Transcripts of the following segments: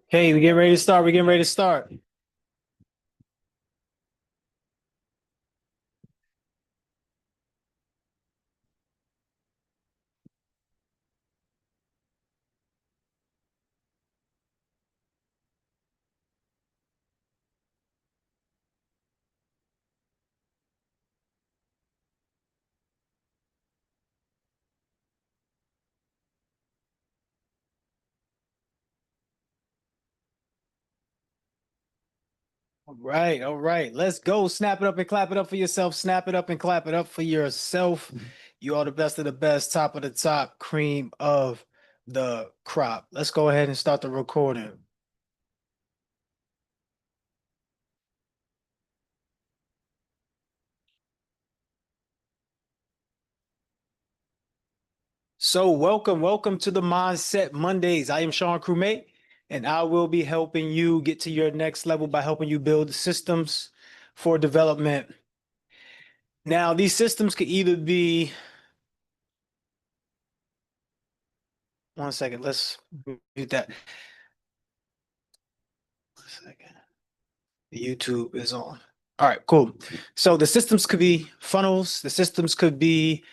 Hey, we getting ready to start. We getting ready to start. All right, all right. Let's go. Snap it up and clap it up for yourself. Snap it up and clap it up for yourself. You are the best of the best, top of the top, cream of the crop. Let's go ahead and start the recording. So, welcome to the Mindset Mondays. I am Sean Crewmate, and I will be helping you get to your next level by helping you build systems for development. Now, these systems could either be, one second, let's mute that. 1 second. YouTube is on. All right, cool. So the systems could be funnels, the systems could be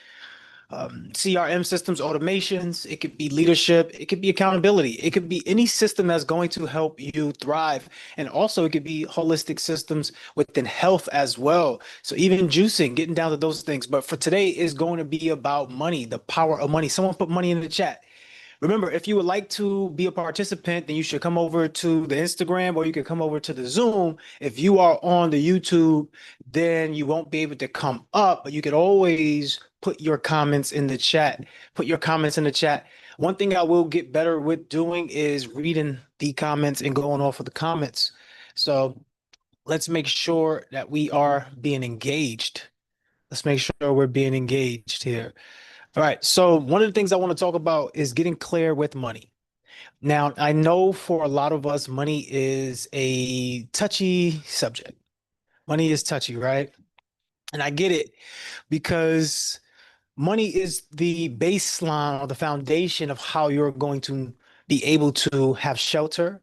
CRM systems, automations, it could be leadership, it could be accountability, it could be any system that's going to help you thrive. And also, it could be holistic systems within health as well. So, even juicing, getting down to those things. But for today, is going to be about money, the power of money. Someone put money in the chat. Remember, if you would like to be a participant, then you should come over to the Instagram or you can come over to the Zoom. If you are on the YouTube, then you won't be able to come up, but you could always put your comments in the chat. Put your comments in the chat. One thing I will get better with doing is reading the comments and going off of the comments. So let's make sure that we are being engaged. Let's make sure we're being engaged here. All right. So one of the things I want to talk about is getting clear with money. Now, I know for a lot of us, money is a touchy subject. Money is touchy, right? And I get it because money is the baseline or the foundation of how you're going to be able to have shelter,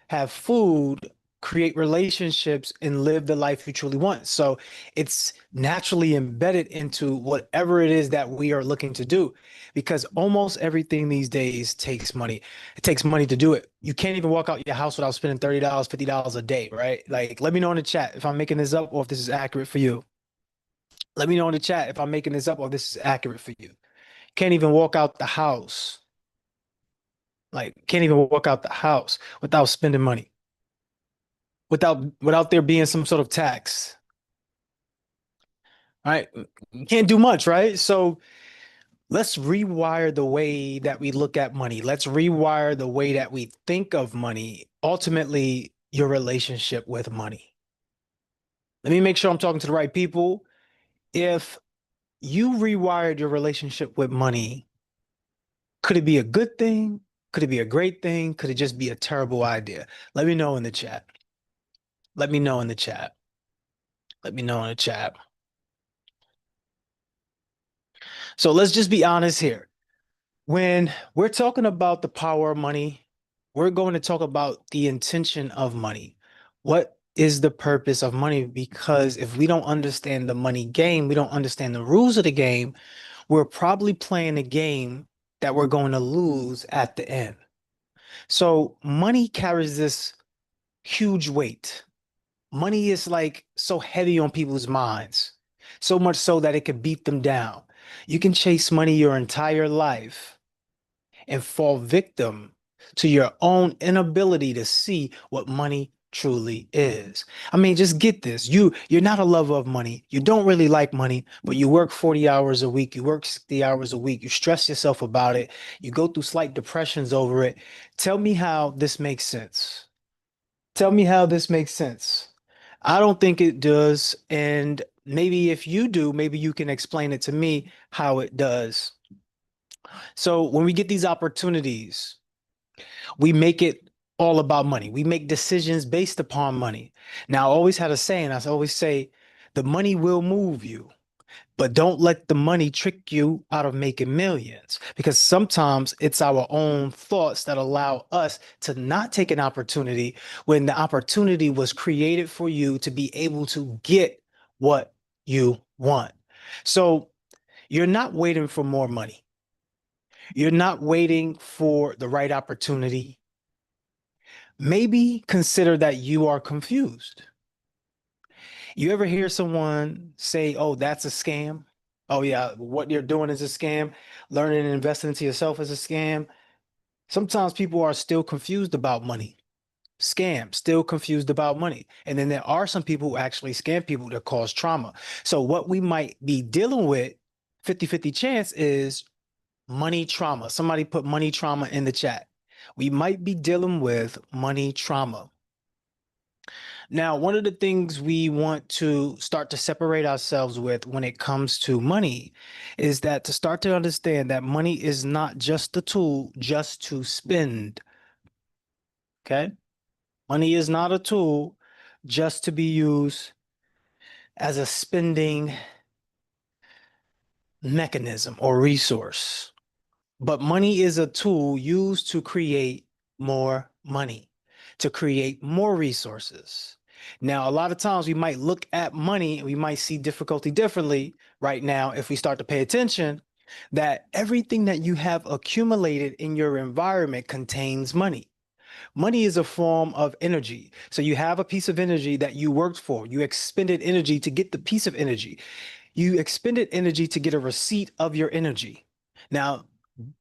have food, create relationships, and live the life you truly want. So it's naturally embedded into whatever it is that we are looking to do, because almost everything these days takes money. It takes money to do it. You can't even walk out your house without spending $30, $50 a day, right? Like, let me know in the chat if I'm making this up or if this is accurate for you. Let me know in the chat if I'm making this up or this is accurate for you. Can't even walk out the house. Like, can't even walk out the house without spending money, without there being some sort of tax. All right. You can't do much, right? So let's rewire the way that we look at money. Let's rewire the way that we think of money, ultimately, your relationship with money. Let me make sure I'm talking to the right people. If you rewired your relationship with money, could it be a good thing? Could it be a great thing? Could it just be a terrible idea? Let me know in the chat. Let me know in the chat. Let me know in the chat. So let's just be honest here. When we're talking about the power of money, we're going to talk about the intention of money. What is the purpose of money? Because if we don't understand the money game, we don't understand the rules of the game, we're probably playing a game that we're going to lose at the end. So money carries this huge weight. Money is like so heavy on people's minds, so much so that it could beat them down. You can chase money your entire life and fall victim to your own inability to see what money truly is. I mean, just get this. You're not a lover of money. You don't really like money, but you work 40 hours a week, you work 60 hours a week, you stress yourself about it, you go through slight depressions over it. Tell me how this makes sense. Tell me how this makes sense. I don't think it does. And maybe if you do, maybe you can explain it to me how it does. So when we get these opportunities, we make it all about money. We make decisions based upon money. Now, I always had a saying, I always say, the money will move you, but don't let the money trick you out of making millions, because sometimes it's our own thoughts that allow us to not take an opportunity when the opportunity was created for you to be able to get what you want. So you're not waiting for more money. You're not waiting for the right opportunity. Maybe consider that you are confused. You ever hear someone say, "Oh, that's a scam"? "Oh yeah, what you're doing is a scam. Learning and investing into yourself is a scam." Sometimes people are still confused about money. Scam, still confused about money. And then there are some people who actually scam people that cause trauma. So what we might be dealing with, 50-50 chance, is money trauma. Somebody put money trauma in the chat. We might be dealing with money trauma. Now, one of the things we want to start to separate ourselves with when it comes to money is that to start to understand that money is not just a tool just to spend. Okay? Money is not a tool just to be used as a spending mechanism or resource. But money is a tool used to create more money, to create more resources. Now, a lot of times we might look at money and we might see difficulty differently right now if we start to pay attention that everything that you have accumulated in your environment contains money. Money is a form of energy. So you have a piece of energy that you worked for. You expended energy to get the piece of energy. You expended energy to get a receipt of your energy. Now,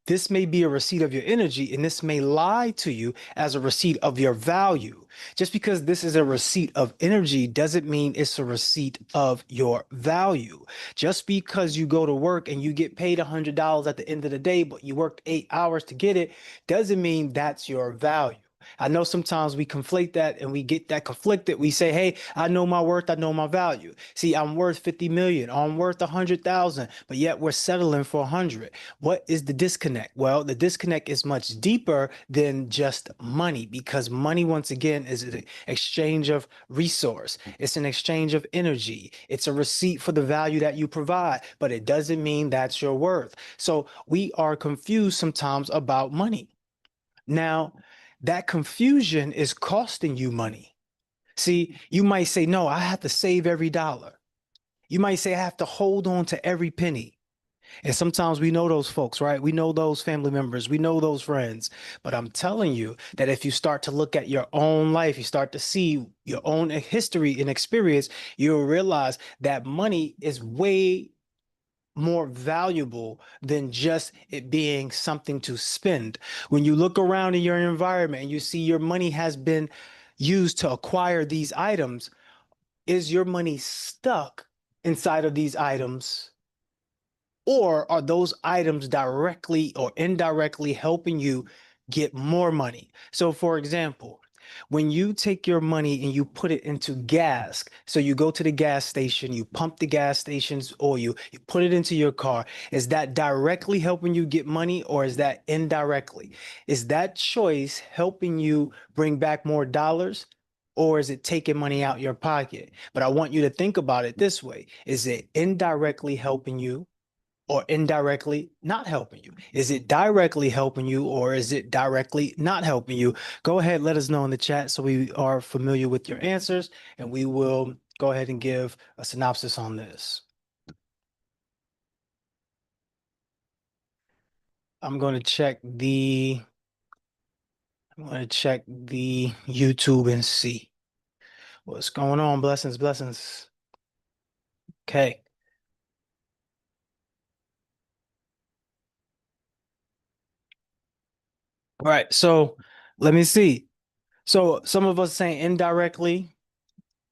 this may be a receipt of your energy, and this may lie to you as a receipt of your value. Just because this is a receipt of energy doesn't mean it's a receipt of your value. Just because you go to work and you get paid $100 at the end of the day, but you worked 8 hours to get it, doesn't mean that's your value. I know sometimes we conflate that and we get that conflicted. We say, "Hey, I know my worth, I know my value. See, I'm worth 50 million, or I'm worth 100,000, but yet we're settling for 100. What is the disconnect? Well, the disconnect is much deeper than just money, because money, once again, is an exchange of resource. It's an exchange of energy. It's a receipt for the value that you provide, but it doesn't mean that's your worth. So we are confused sometimes about money. Now, that confusion is costing you money. See, you might say, "No, I have to save every dollar." You might say, "I have to hold on to every penny." And sometimes we know those folks, right? We know those family members, we know those friends. But I'm telling you that if you start to look at your own life, you start to see your own history and experience, you'll realize that money is way more valuable than just it being something to spend. When you look around in your environment and you see your money has been used to acquire these items, is your money stuck inside of these items? Or are those items directly or indirectly helping you get more money? So, for example, when you take your money and you put it into gas, so you go to the gas station, you pump the gas station's oil, you put it into your car, is that directly helping you get money, or is that indirectly? Is that choice helping you bring back more dollars? Or is it taking money out your pocket? But I want you to think about it this way. Is it indirectly helping you, or indirectly not helping you? Is it directly helping you, or is it directly not helping you? Go ahead, let us know in the chat so we are familiar with your answers, and we will go ahead and give a synopsis on this. I'm going to check the YouTube and see what's going on. Blessings, blessings. Okay. All right. So let me see. So some of us saying indirectly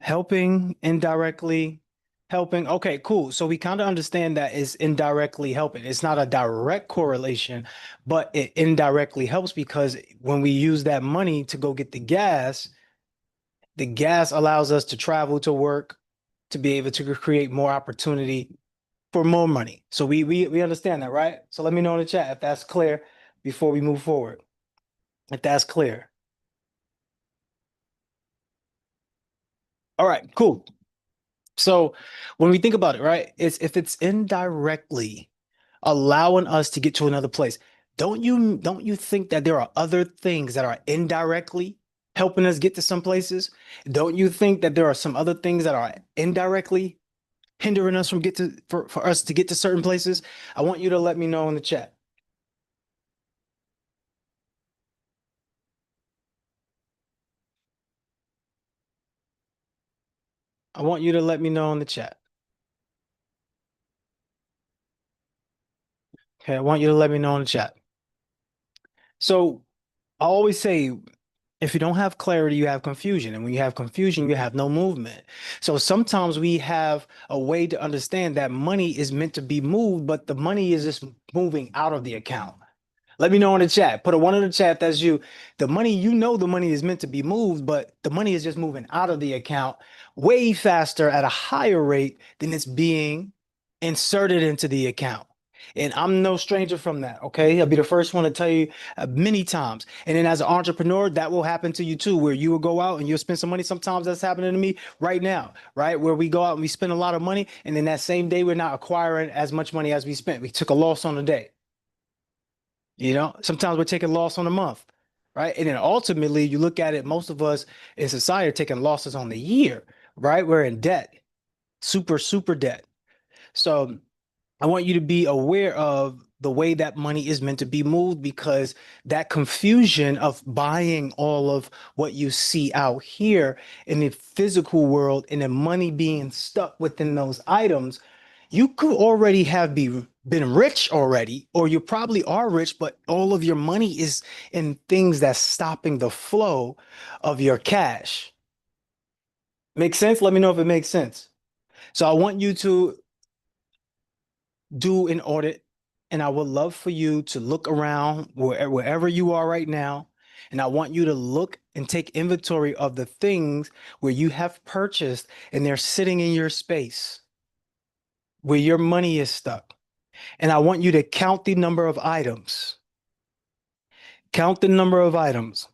helping, indirectly helping. Okay, cool. So we kind of understand that it's indirectly helping. It's not a direct correlation, but it indirectly helps, because when we use that money to go get the gas allows us to travel to work, to be able to create more opportunity for more money. So we understand that, right? So let me know in the chat if that's clear before we move forward. If that's clear. All right, cool. So when we think about it, right, it's if it's indirectly allowing us to get to another place, don't you think that there are other things that are indirectly helping us get to some places? Don't you think that there are some other things that are indirectly hindering us from get to for us to get to certain places? I want you to let me know in the chat. I want you to let me know in the chat. Okay, I want you to let me know in the chat. So I always say, if you don't have clarity, you have confusion. And when you have confusion, you have no movement. So sometimes we have a way to understand that money is meant to be moved, but the money is just moving out of the account. Let me know in the chat. Put a one in the chat. That's you. The money, the money is meant to be moved, but the money is just moving out of the account way faster at a higher rate than it's being inserted into the account. And I'm no stranger from that. Okay. I'll be the first one to tell you many times. And then as an entrepreneur, that will happen to you too, where you will go out and you'll spend some money. Sometimes that's happening to me right now, right? Where we go out and we spend a lot of money. And then that same day, we're not acquiring as much money as we spent. We took a loss on the day. Sometimes we're taking loss on a month, right? And then ultimately, you look at it, most of us in society are taking losses on the year, right? We're in debt, super, super debt. So I want you to be aware of the way that money is meant to be moved, because that confusion of buying all of what you see out here in the physical world and the money being stuck within those items, you could already been rich already, or you probably are rich, but all of your money is in things that's stopping the flow of your cash. Make sense? Let me know if it makes sense. So I want you to do an audit, and I would love for you to look around wherever you are right now. And I want you to look and take inventory of the things where you have purchased and they're sitting in your space where your money is stuck. And I want you to count the number of items. Count the number of items.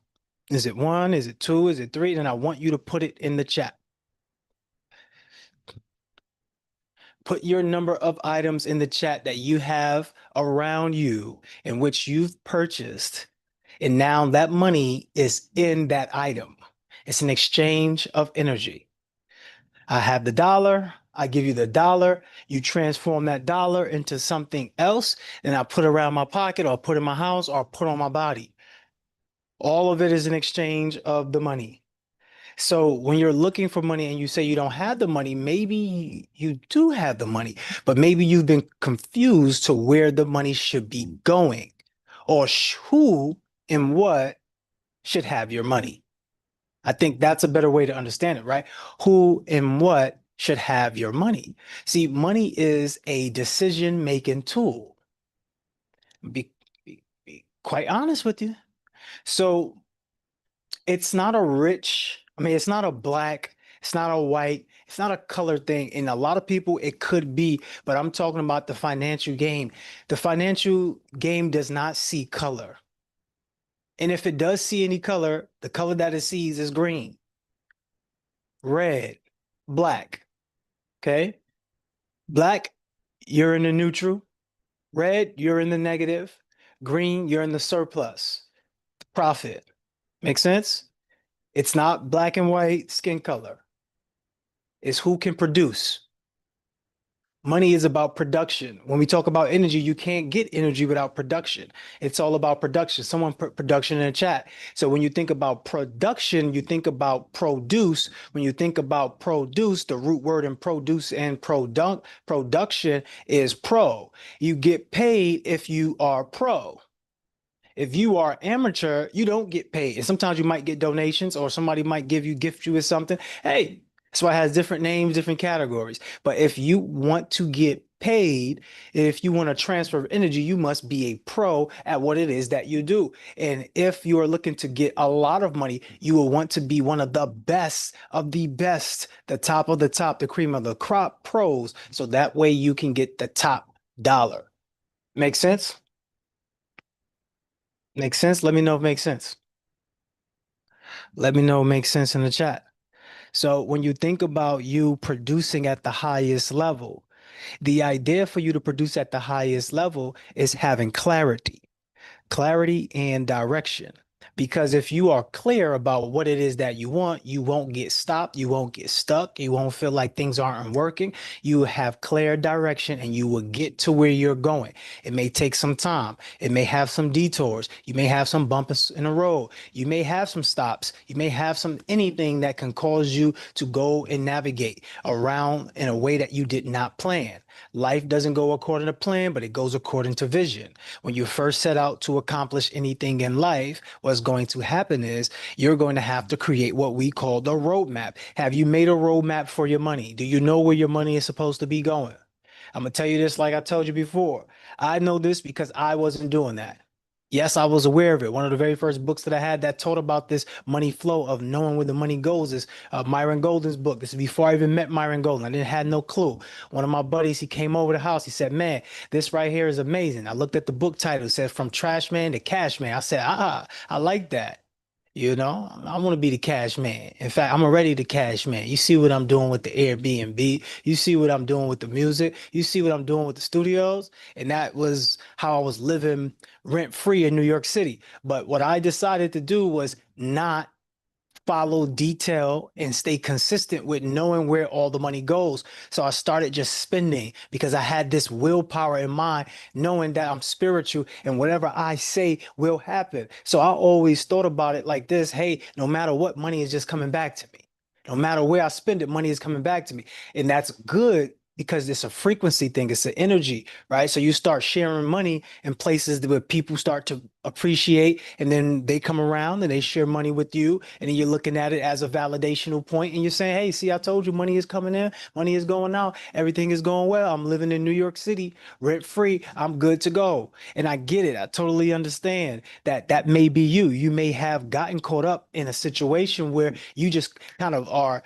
Is it one? Is it two? Is it three? And I want you to put it in the chat. Put your number of items in the chat that you have around you in which you've purchased. And now that money is in that item. It's an exchange of energy. I have the dollar. I give you the dollar. You transform that dollar into something else, and I put around my pocket or put in my house or put on my body. All of it is an exchange of the money. So when you're looking for money and you say you don't have the money, maybe you do have the money, but maybe you've been confused to where the money should be going, or who and what should have your money. I think that's a better way to understand it, right? Who and what should have your money. See, money is a decision-making tool. Be quite honest with you. So it's not it's not a black, it's not a white, it's not a color thing. And a lot of people, it could be, but I'm talking about the financial game. The financial game does not see color. And if it does see any color, the color that it sees is green, red, black. Okay. Black, you're in the neutral. Red, you're in the negative. Green, you're in the surplus. Profit. Make sense? It's not black and white skin color. It's who can produce. Money is about production. When we talk about energy, you can't get energy without production. It's all about production. Someone put production in the chat. So when you think about production, you think about produce. When you think about produce, the root word in produce and production is pro. You get paid if you are pro. If you are amateur, you don't get paid. And sometimes you might get donations, or somebody might gift you with something. Hey, that's why it has different names, different categories. But if you want to get paid, if you want to transfer energy, you must be a pro at what it is that you do. And if you are looking to get a lot of money, you will want to be one of the best of the best, the top of the top, the cream of the crop pros. So that way you can get the top dollar. Make sense? Makes sense? Let me know if it makes sense. Let me know if it makes sense in the chat. So when you think about you producing at the highest level, the idea for you to produce at the highest level is having clarity and direction. Because if you are clear about what it is that you want, you won't get stopped, you won't get stuck, you won't feel like things aren't working. You will have clear direction and you will get to where you're going. It may take some time, it may have some detours, you may have some bumps in the road, you may have some stops, you may have some anything that can cause you to go and navigate around in a way that you did not plan. Life doesn't go according to plan, but it goes according to vision. When you first set out to accomplish anything in life, what's going to happen is you're going to have to create what we call the roadmap. Have you made a roadmap for your money? Do you know where your money is supposed to be going? I'm gonna tell you this like I told you before. I know this because I wasn't doing that. Yes, I was aware of it. One of the very first books that I had that taught about this money flow of knowing where the money goes is Myron Golden's book. This is before I even met Myron Golden. I didn't have no clue. One of my buddies, he came over the house. He said, "Man, this right here is amazing." I looked at the book title. It said "From Trash Man to Cash Man." I said, I like that." I want to be the cash man. In fact, I'm already the cash man. You see what I'm doing with the Airbnb. You see what I'm doing with the music. You see what I'm doing with the studios. And that was how I was living rent free in New York City. But what I decided to do was not follow detail and stay consistent with knowing where all the money goes. So I started just spending because I had this willpower in mind, knowing that I'm spiritual and whatever I say will happen. So I always thought about it like this. Hey, no matter what, money is just coming back to me. No matter where I spend it, money is coming back to me. And that's good because it's a frequency thing, it's an energy, right? So you start sharing money in places where people start to appreciate, and then they come around and they share money with you, and then you're looking at it as a validational point, and you're saying, "Hey, see, I told you money is coming in, money is going out, everything is going well. I'm living in New York City, rent free. I'm good to go." And I get it. I totally understand that that may be you. You may have gotten caught up in a situation where you just kind of are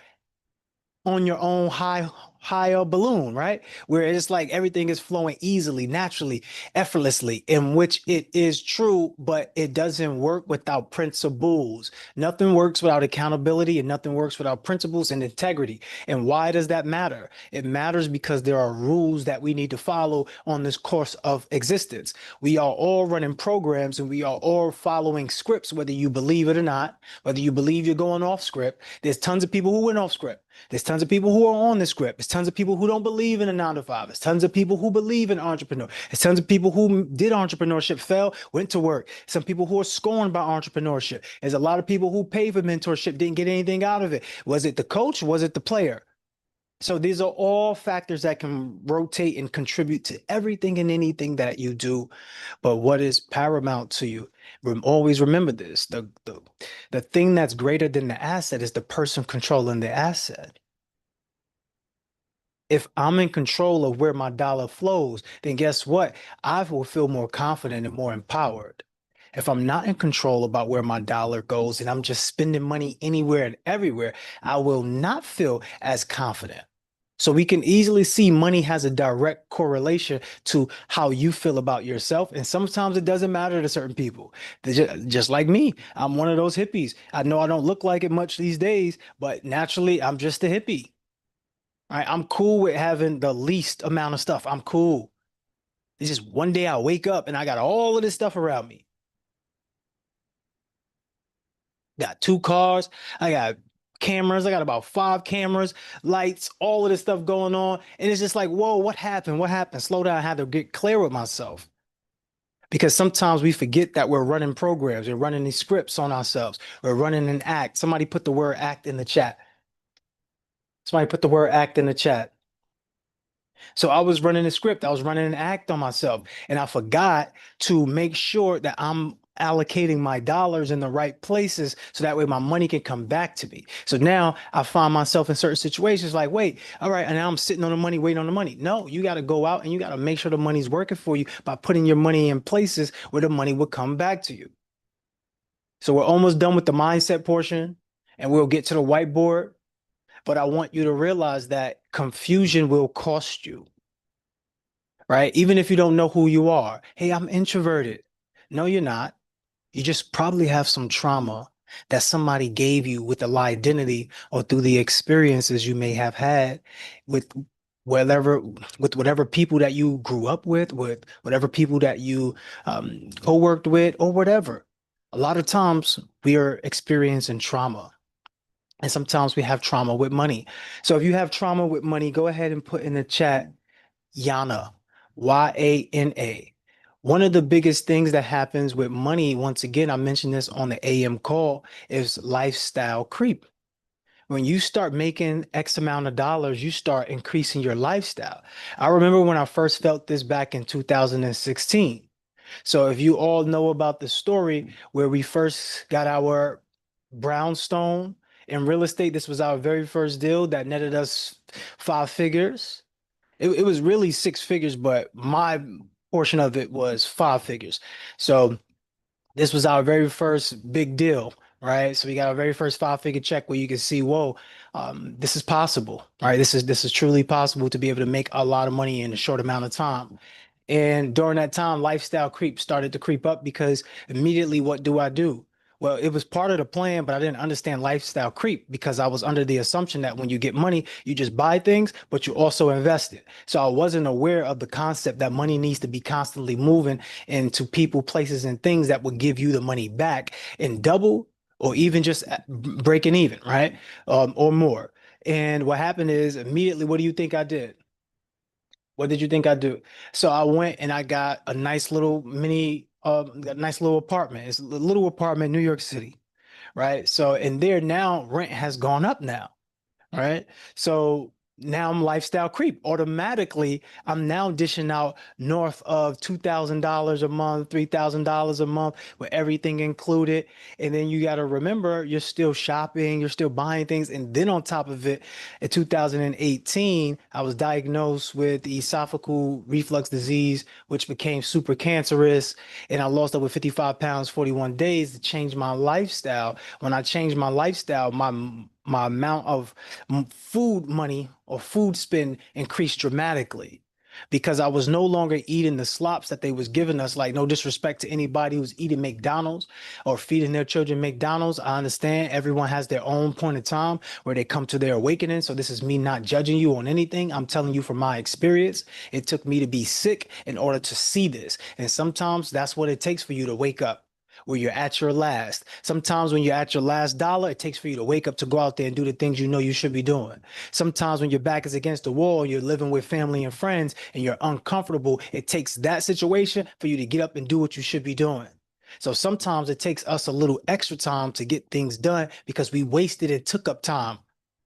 on your own higher balloon, right? Where it's like everything is flowing easily, naturally, effortlessly, in which it is true, but it doesn't work without principles. Nothing works without accountability, and nothing works without principles and integrity. And why does that matter? It matters because there are rules that we need to follow on this course of existence. We are all running programs and we are all following scripts, whether you believe it or not, whether you believe you're going off script. There's tons of people who went off script. There's tons of people who are on the script. There's tons of people who don't believe in a 9 to 5. There's tons of people who believe in entrepreneur. There's tons of people who did entrepreneurship, fell, went to work. Some people who are scorned by entrepreneurship. There's a lot of people who paid for mentorship, didn't get anything out of it. Was it the coach? Was it the player? So these are all factors that can rotate and contribute to everything and anything that you do. But what is paramount to you? Always remember this. The thing that's greater than the asset is the person controlling the asset. If I'm in control of where my dollar flows, then guess what? I will feel more confident and more empowered. If I'm not in control about where my dollar goes and I'm just spending money anywhere and everywhere, I will not feel as confident. So we can easily see money has a direct correlation to how you feel about yourself. And sometimes it doesn't matter to certain people. Just like me, I'm one of those hippies. I know I don't look like it much these days, but naturally I'm just a hippie. Right? I'm cool with having the least amount of stuff. I'm cool. It's just one day I wake up and I got all of this stuff around me. Got 2 cars. I got cameras. I got about 5 cameras, lights, all of this stuff going on. And it's just like, whoa, what happened? What happened? Slow down. I had to get clear with myself. Because sometimes we forget that we're running programs, we're running these scripts on ourselves, we're running an act. Somebody put the word act in the chat. Somebody put the word act in the chat. So I was running a script, I was running an act on myself, and I forgot to make sure that I'm allocating my dollars in the right places so that way my money can come back to me. So now I find myself in certain situations like, wait, all right, and now I'm sitting on the money, waiting on the money. No, you got to go out and you got to make sure the money's working for you by putting your money in places where the money will come back to you. So we're almost done with the mindset portion and we'll get to the whiteboard. But I want you to realize that confusion will cost you, right? Even if you don't know who you are. Hey, I'm introverted. No, you're not. You just probably have some trauma that somebody gave you with the lie identity or through the experiences you may have had with whatever with whatever people that you grew up with whatever people that you co-worked with or whatever. A lot of times we are experiencing trauma. And sometimes we have trauma with money. So if you have trauma with money, go ahead and put in the chat Yana, Yana. One of the biggest things that happens with money, once again, I mentioned this on the AM call, is lifestyle creep. When you start making X amount of dollars, you start increasing your lifestyle. I remember when I first felt this back in 2016. So if you all know about the story where we first got our brownstone in real estate, this was our very first deal that netted us 5 figures. It was really 6 figures, but my portion of it was 5 figures. So this was our very first big deal, right? So we got our very first 5 figure check where you can see, whoa, this is possible, right? This is truly possible to be able to make a lot of money in a short amount of time. And during that time, lifestyle creep started to creep up because immediately, what do I do? Well, it was part of the plan, but I didn't understand lifestyle creep because I was under the assumption that when you get money, you just buy things, but you also invest it. So I wasn't aware of the concept that money needs to be constantly moving into people, places, and things that will give you the money back in double or even just breaking even, right? Or more. And what happened is immediately, what do you think I did? What did you think I'd do? So I went and I got a nice little a nice little apartment. It's a little apartment in New York City, right? So and there now rent has gone up now, right? So now I'm lifestyle creep. Automatically, I'm now dishing out north of $2,000 a month, $3,000 a month with everything included. And then you got to remember, you're still shopping, you're still buying things. And then on top of it, in 2018, I was diagnosed with esophageal reflux disease, which became super cancerous. And I lost over 55 pounds, 41 days to change my lifestyle. When I changed my lifestyle, my amount of food money or food spend increased dramatically because I was no longer eating the slops that they was giving us. Like, no disrespect to anybody who's eating McDonald's or feeding their children McDonald's. I understand everyone has their own point of time where they come to their awakening. So this is me not judging you on anything. I'm telling you from my experience. It took me to be sick in order to see this. And sometimes that's what it takes for you to wake up where you're at your last. Sometimes when you're at your last dollar, it takes for you to wake up to go out there and do the things you know you should be doing. Sometimes when your back is against the wall, you're living with family and friends and you're uncomfortable, it takes that situation for you to get up and do what you should be doing. So sometimes it takes us a little extra time to get things done because we wasted and took up time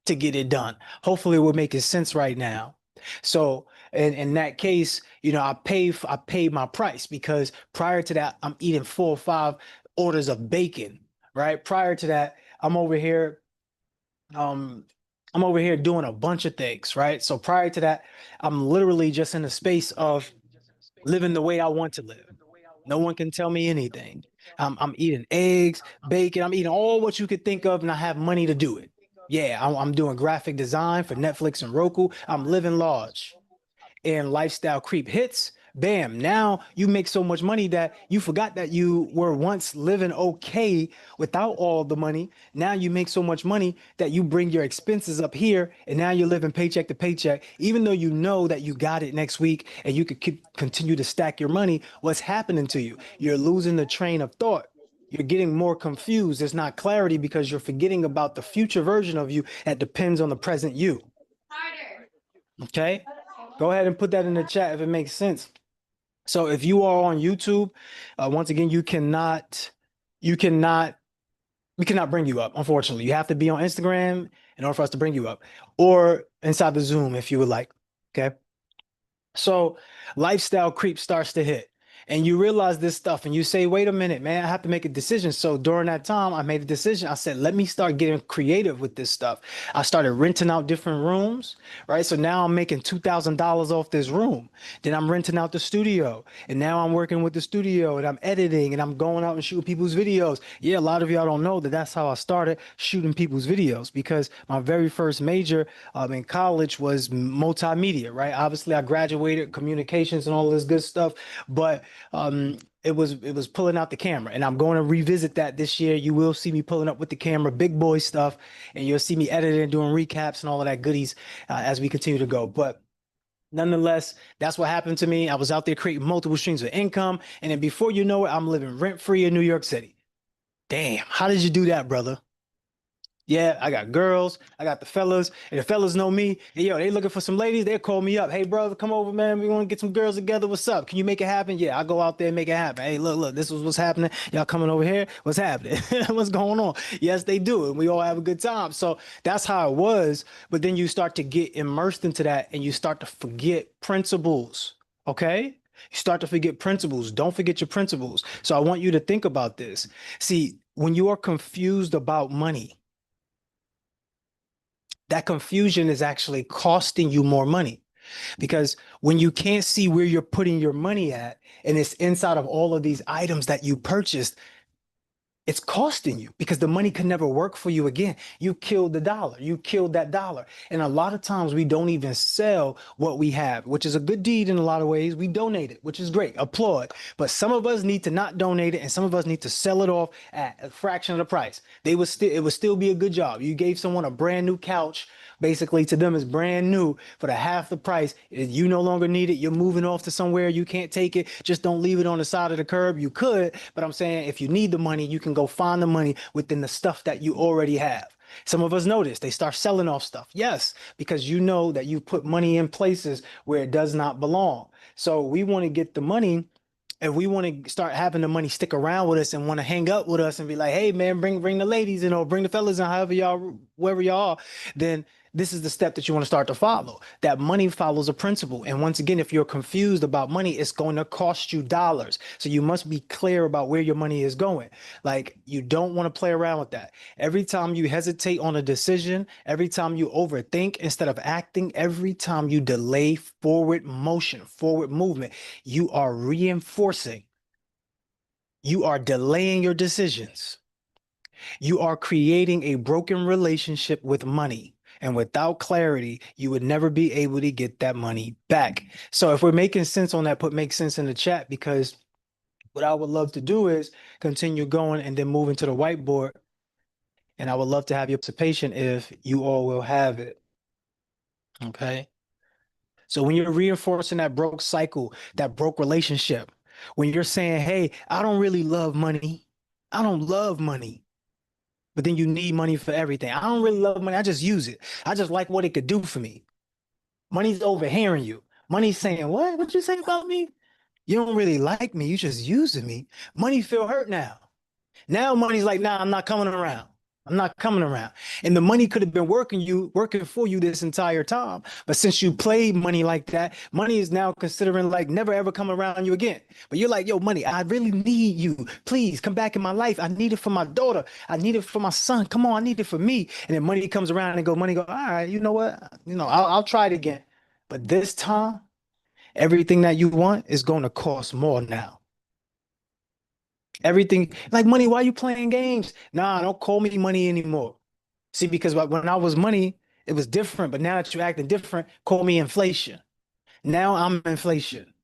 to get it done. Hopefully we're making sense right now. So in that case, I paid my price because prior to that, I'm eating 4 or 5 orders of bacon, right? Prior to that, um, I'm over here doing a bunch of things, right? So prior to that, I'm literally just in a space of living the way I want to live. No one can tell me anything. I'm eating eggs, bacon. I'm eating all what you could think of, and I have money to do it. Yeah, I'm doing graphic design for Netflix and Roku. I'm living large and lifestyle creep hits, bam, now you make so much money that you forgot that you were once living okay without all the money. Now you make so much money that you bring your expenses up here and now you're living paycheck to paycheck. Even though you know that you got it next week and you could continue to stack your money, what's happening to you? You're losing the train of thought. You're getting more confused. There's not clarity because you're forgetting about the future version of you that depends on the present you. Okay? Go ahead and put that in the chat if it makes sense. So if you are on YouTube, once again, you cannot, we cannot bring you up, unfortunately. You have to be on Instagram in order for us to bring you up, or inside the Zoom if you would like. Okay. So lifestyle creep starts to hit and you realize this stuff and you say, wait a minute, man, I have to make a decision. So during that time, I made a decision. I said, let me start getting creative with this stuff. I started renting out different rooms, right? So now I'm making $2,000 off this room. Then I'm renting out the studio. And now I'm working with the studio and I'm editing and I'm going out and shooting people's videos. Yeah, a lot of y'all don't know that that's how I started shooting people's videos because my very first major in college was multimedia, right? Obviously, I graduated communications and all this good stuff, but it was pulling out the camera, and I'm going to revisit that this year. You will see me pulling up with the camera, big boy stuff, and you'll see me editing, doing recaps and all of that goodies as we continue to go. But nonetheless, that's what happened to me. I was out there creating multiple streams of income, and then before you know it, I'm living rent free in New York City. Damn, how did you do that, brother? Yeah, I got girls, I got the fellas, and the fellas know me. And yo, they looking for some ladies, they call me up. Hey, brother, come over, man. We want to get some girls together. What's up? Can you make it happen? Yeah, I go out there and make it happen. Hey, look, this is what's happening. Y'all coming over here? What's happening? What's going on? Yes, they do. And we all have a good time. So that's how it was. But then you start to get immersed into that and you start to forget principles. Okay? You start to forget principles. Don't forget your principles. So I want you to think about this. See, when you are confused about money, that confusion is actually costing you more money because when you can't see where you're putting your money at and it's inside of all of these items that you purchased, it's costing you because the money could never work for you again. You killed the dollar. You killed that dollar. And a lot of times we don't even sell what we have, which is a good deed in a lot of ways. We donate it, which is great. Applaud. But some of us need to not donate it and some of us need to sell it off at a fraction of the price. It would still be a good job. You gave someone a brand new couch. Basically, to them, is brand new for the half the price. You no longer need it. You're moving off to somewhere you can't take it. Just don't leave it on the side of the curb. You could, but I'm saying if you need the money, you can go find the money within the stuff that you already have. Some of us notice they start selling off stuff. Yes, because you know that you put money in places where it does not belong. So we want to get the money and we want to start having the money stick around with us and want to hang up with us and be like, hey man, bring the ladies in or bring the fellas in, however y'all, wherever y'all are, then this is the step that you want to start to follow. That money follows a principle. And once again, if you're confused about money, it's going to cost you dollars. So you must be clear about where your money is going. Like you don't want to play around with that. Every time you hesitate on a decision, every time you overthink instead of acting, every time you delay forward motion, forward movement, you are reinforcing, you are delaying your decisions. You are creating a broken relationship with money. And without clarity, you would never be able to get that money back. So if we're making sense on that, put make sense in the chat because what I would love to do is continue going and then move into the whiteboard. And I would love to have your participation if you all will have it. Okay. So when you're reinforcing that broke cycle, that broke relationship, when you're saying, hey, I don't really love money. I don't love money. But then you need money for everything. I don't really love money. I just use it. I just like what it could do for me. Money's overhearing you. Money's saying, what? What you say about me? You don't really like me. You just using me. Money feel hurt now. Now money's like, nah, I'm not coming around. I'm not coming around. And the money could have been working for you this entire time. But since you played money like that, money is now considering like never ever come around you again. But you're like, yo, money, I really need you. Please come back in my life. I need it for my daughter. I need it for my son. Come on, I need it for me. And then money comes around and money go, all right, you know what? I'll try it again. But this time, everything that you want is going to cost more now. Everything like money, why you playing games? Nah, don't call me money anymore. See, because when I was money, it was different. But now that you're acting different, call me inflation. Now I'm inflation.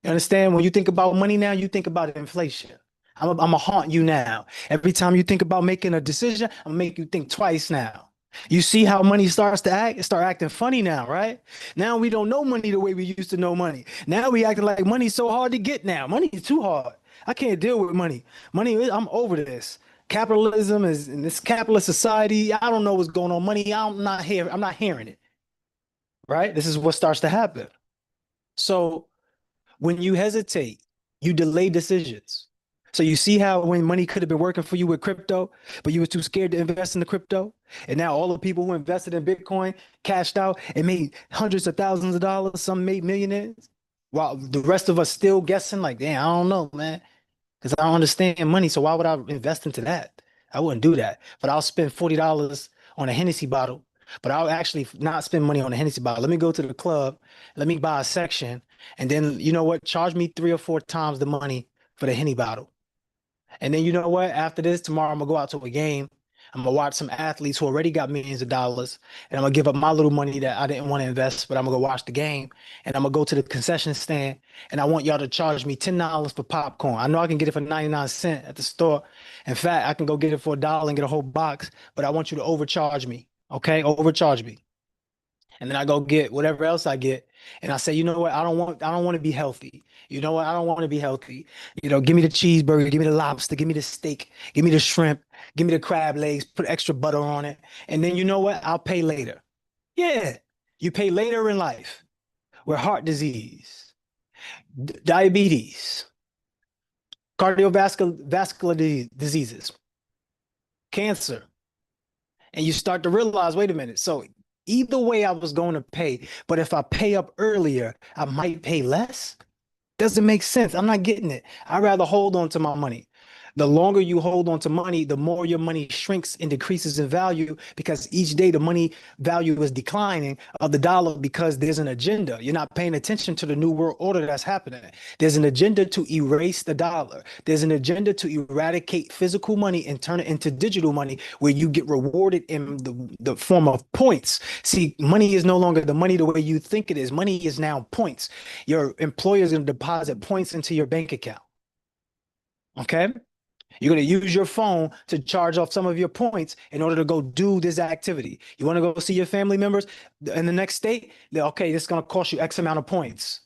You understand? When you think about money now, you think about inflation. I'm gonna haunt you now. Every time you think about making a decision, I'm gonna make you think twice now. You see how money starts to act? It start acting funny now, right? Now we don't know money the way we used to know money. Now we acting like money's so hard to get now. Money is too hard. I can't deal with money. Money, I'm over this. Capitalism is in this capitalist society. I don't know what's going on. Money, I'm not here. I'm not hearing it. Right? This is what starts to happen. So when you hesitate, you delay decisions. So you see how when money could have been working for you with crypto, but you were too scared to invest in the crypto. And now all the people who invested in Bitcoin cashed out and made hundreds of thousands of dollars. Some made millionaires. While the rest of us still guessing like, damn, I don't know, man. Because I don't understand money. So why would I invest into that? I wouldn't do that. But I'll spend $40 on a Hennessy bottle. But I'll actually not spend money on a Hennessy bottle. Let me go to the club. Let me buy a section. And then you know what? Charge me 3 or 4 times the money for the Henny bottle. And then you know what? After this, tomorrow I'm gonna go out to a game. I'm gonna watch some athletes who already got millions of dollars, and I'm gonna give up my little money that I didn't want to invest, but I'm gonna go watch the game, and I'm gonna go to the concession stand, and I want y'all to charge me $10 for popcorn. I know I can get it for 99 cents at the store. In fact, I can go get it for $1 and get a whole box, but I want you to overcharge me. Okay, overcharge me. And then I go get whatever else I get. And I say, you know what? I don't want to be healthy. You know what? I don't want to be healthy. Give me the cheeseburger, give me the lobster, give me the steak, give me the shrimp, give me the crab legs, put extra butter on it. And then you know what? I'll pay later. Yeah. You pay later in life where heart disease, diabetes, vascular diseases, cancer. And you start to realize, wait a minute. So either way I was going to pay, but if I pay up earlier, I might pay less. Doesn't make sense. I'm not getting it. I'd rather hold on to my money. The longer you hold on to money, the more your money shrinks and decreases in value because each day the money value is declining of the dollar because there's an agenda. You're not paying attention to the new world order that's happening. There's an agenda to erase the dollar. There's an agenda to eradicate physical money and turn it into digital money where you get rewarded in the form of points. See, money is no longer the money the way you think it is. Money is now points. Your employer is going to deposit points into your bank account. Okay? You're going to use your phone to charge off some of your points in order to go do this activity. You want to go see your family members in the next state? Okay, this is going to cost you X amount of points.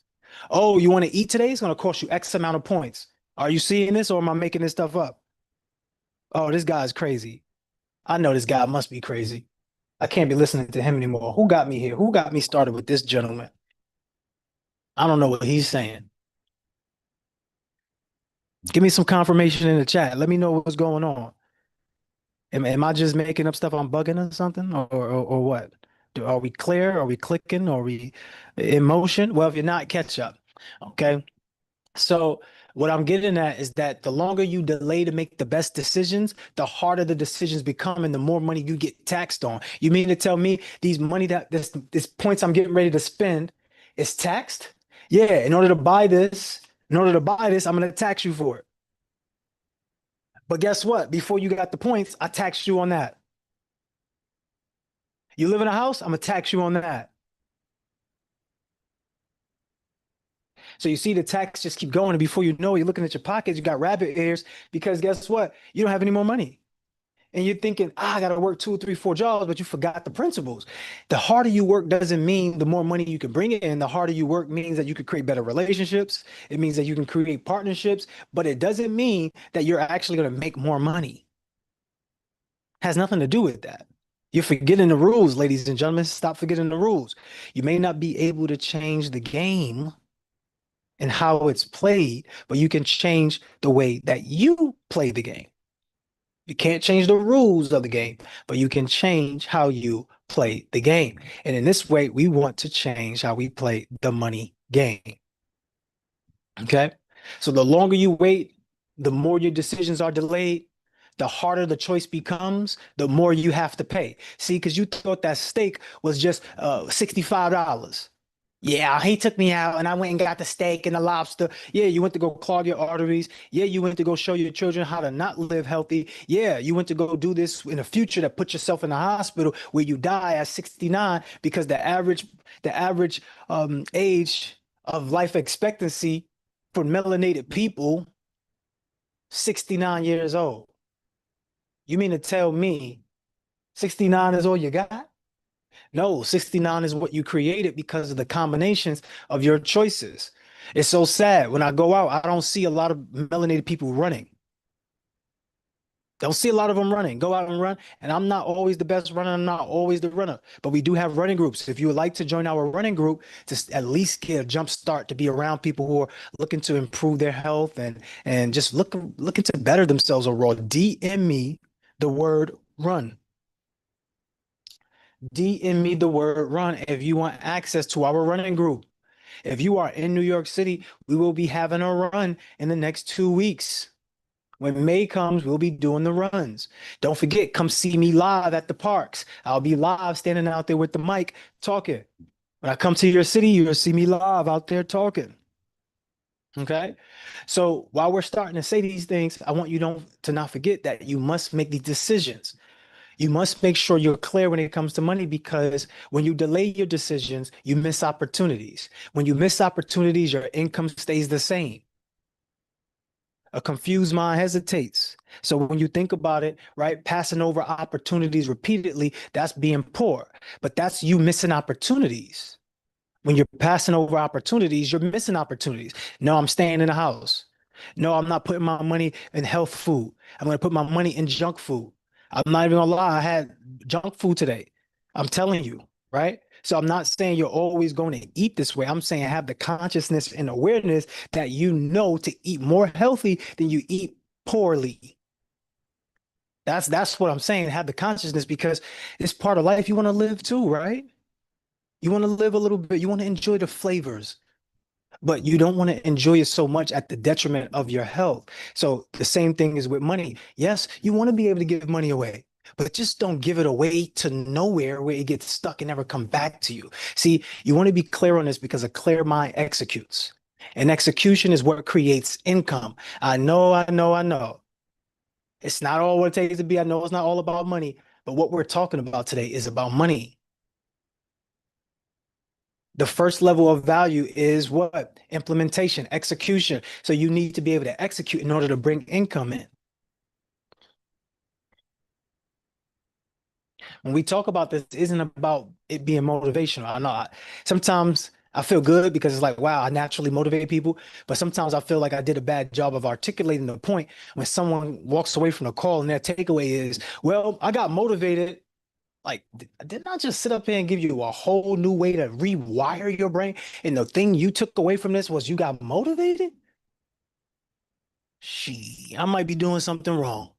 Oh, you want to eat today? It's going to cost you X amount of points. Are you seeing this or am I making this stuff up? Oh, this guy's crazy. I know this guy must be crazy. I can't be listening to him anymore. Who got me here? Who got me started with this gentleman? I don't know what he's saying. Give me some confirmation in the chat. Let me know what's going on. Am I just making up stuff? I'm bugging or something, or what? Are we clear? Are we clicking? Are we in motion? Well, if you're not, catch up. Okay. So what I'm getting at is that the longer you delay to make the best decisions, the harder the decisions become, and the more money you get taxed on. You mean to tell me these money that this points I'm getting ready to spend is taxed? Yeah. In order to buy this, I'm going to tax you for it. But guess what? Before you got the points, I taxed you on that. You live in a house, I'm gonna tax you on that. So you see the tax just keep going, and before you know it, you're looking at your pockets, you got rabbit ears because guess what? You don't have any more money. And you're thinking, I gotta work 2, 3, 4 jobs, but you forgot the principles. The harder you work doesn't mean the more money you can bring in. The harder you work means that you can create better relationships. It means that you can create partnerships, but it doesn't mean that you're actually gonna make more money. Has nothing to do with that. You're forgetting the rules, ladies and gentlemen. Stop forgetting the rules. You may not be able to change the game and how it's played, but you can change the way that you play the game. You can't change the rules of the game, but you can change how you play the game. And in this way, we want to change how we play the money game. Okay. So the longer you wait, the more your decisions are delayed, the harder the choice becomes, the more you have to pay. See, because you thought that steak was just $65. Yeah, he took me out and I went and got the steak and the lobster. Yeah, you went to go clog your arteries. Yeah, you went to go show your children how to not live healthy. Yeah, you went to go do this in the future that put yourself in the hospital where you die at 69 because the average age of life expectancy for melanated people 69 years old. You mean to tell me 69 is all you got? No, 69 is what you created because of the combinations of your choices. It's so sad. When I go out, I don't see a lot of melanated people running. Don't see a lot of them running. Go out and run. And I'm not always the best runner. I'm not always the runner. But we do have running groups. If you would like to join our running group to at least get a jump start to be around people who are looking to improve their health and just looking to better themselves overall, DM me the word run. DM me the word run if you want access to our running group. If you are in New York City, we will be having a run in the next 2 weeks. When May comes, we'll be doing the runs. Don't forget, come see me live at the parks. I'll be live standing out there with the mic talking. When I come to your city, you'll see me live out there talking. Okay. So while we're starting to say these things, I want you to not forget that you must make these decisions. You must make sure you're clear when it comes to money because when you delay your decisions, you miss opportunities. When you miss opportunities, your income stays the same. A confused mind hesitates. So when you think about it, right, passing over opportunities repeatedly, that's being poor, but that's you missing opportunities. When you're passing over opportunities, you're missing opportunities. No, I'm staying in the house. No, I'm not putting my money in health food. I'm going to put my money in junk food. I'm not even gonna lie, I had junk food today. I'm telling you, right? So I'm not saying you're always going to eat this way. I'm saying have the consciousness and awareness that you know to eat more healthy than you eat poorly. That's what I'm saying. Have the consciousness because it's part of life you want to live too, right? You want to live a little bit. You want to enjoy the flavors, but you don't want to enjoy it so much at the detriment of your health. So the same thing is with money. Yes, you want to be able to give money away, but just don't give it away to nowhere where it gets stuck and never come back to you. See, you want to be clear on this because a clear mind executes. And execution is what creates income. I know. It's not all what it takes to be. I know it's not all about money, but what we're talking about today is about money. The first level of value is what? Implementation, execution. So you need to be able to execute in order to bring income in. When we talk about this, it isn't about it being motivational. I know sometimes I feel good because it's like, wow, I naturally motivate people. But sometimes I feel like I did a bad job of articulating the point when someone walks away from the call and their takeaway is, well, I got motivated. Like, didn't I just sit up here and give you a whole new way to rewire your brain? And the thing you took away from this was you got motivated? I might be doing something wrong.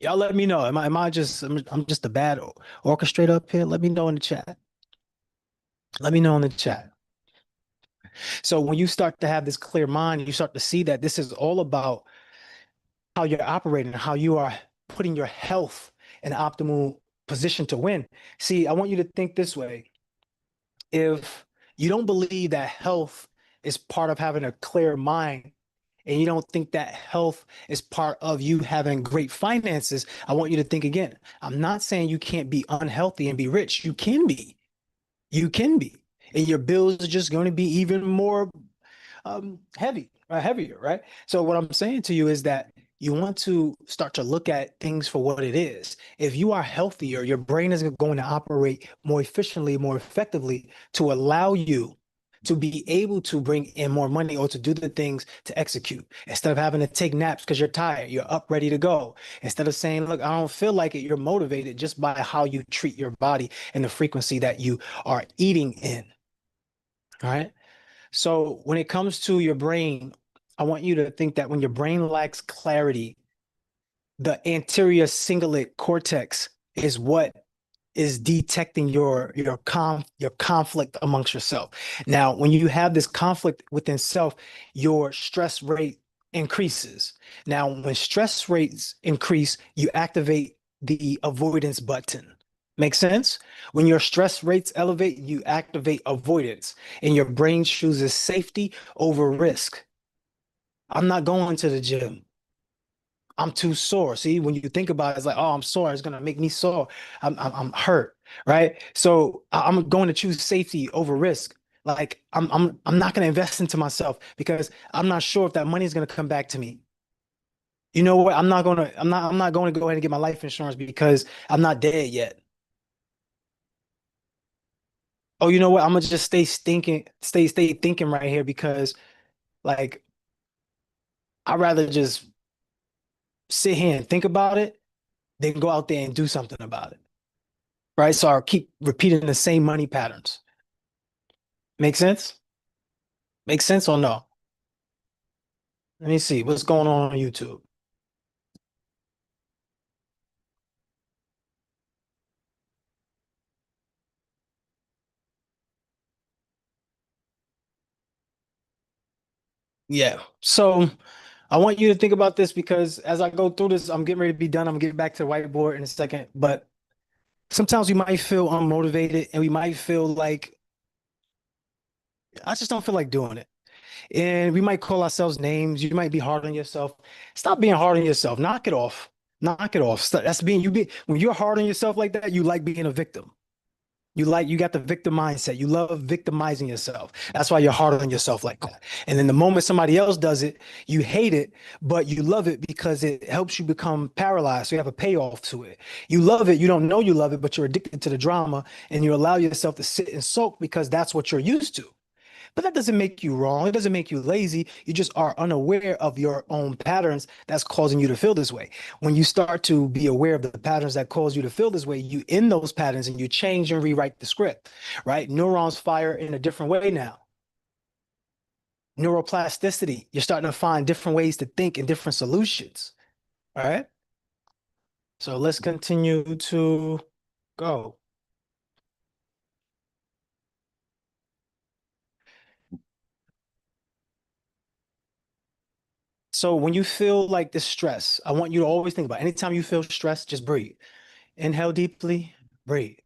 Y'all let me know. Am I just I'm just a bad orchestrator up here? Let me know in the chat. Let me know in the chat. So when you start to have this clear mind, you start to see that this is all about how you're operating, how you are putting your health in optimal position to win. See, I want you to think this way. If you don't believe that health is part of having a clear mind, and you don't think that health is part of you having great finances, I want you to think again. I'm not saying you can't be unhealthy and be rich. You can be. You can be. And your bills are just going to be even more heavier, right? So what I'm saying to you is that you want to start to look at things for what it is. If you are healthier, your brain is going to operate more efficiently, more effectively to allow you to be able to bring in more money or to do the things to execute instead of having to take naps because you're tired, you're up ready to go. Instead of saying, look, I don't feel like it, you're motivated just by how you treat your body and the frequency that you are eating in. All right. So when it comes to your brain, I want you to think that when your brain lacks clarity, the anterior cingulate cortex is what is detecting your conflict amongst yourself. Now, when you have this conflict within self, your stress rate increases. Now, when stress rates increase, you activate the avoidance button. Make sense? When your stress rates elevate, you activate avoidance, and your brain chooses safety over risk. I'm not going to the gym. I'm too sore. See, when you think about it, it's like, oh, I'm sore. It's gonna make me sore. I'm hurt, right? So I'm going to choose safety over risk. Like I'm not gonna invest into myself because I'm not sure if that money is gonna come back to me. You know what? I'm not going to go ahead and get my life insurance because I'm not dead yet. Oh, you know what? I'm gonna just stay thinking right here because like I'd rather just sit here and think about it than go out there and do something about it. Right? So I'll keep repeating the same money patterns. Make sense? Make sense or no? Let me see what's going on YouTube. Yeah. So I want you to think about this because as I go through this, I'm getting ready to be done. I'm getting back to the whiteboard in a second. But sometimes we might feel unmotivated and we might feel like I just don't feel like doing it. And we might call ourselves names. You might be hard on yourself. Stop being hard on yourself. Knock it off. Knock it off. That's being you be when you're hard on yourself like that, you like being a victim. You got the victim mindset. You love victimizing yourself. That's why you're hard on yourself like that. And then the moment somebody else does it, you hate it, but you love it because it helps you become paralyzed. So you have a payoff to it. You love it. You don't know you love it, but you're addicted to the drama and you allow yourself to sit and soak because that's what you're used to. But that doesn't make you wrong. It doesn't make you lazy. You just are unaware of your own patterns that's causing you to feel this way. When you start to be aware of the patterns that cause you to feel this way, you end those patterns and you change and rewrite the script, right? Neurons fire in a different way now. Neuroplasticity, you're starting to find different ways to think and different solutions. All right. So let's continue to go. So when you feel like this stress, I want you to always think about anytime you feel stress, just breathe. Inhale deeply, breathe,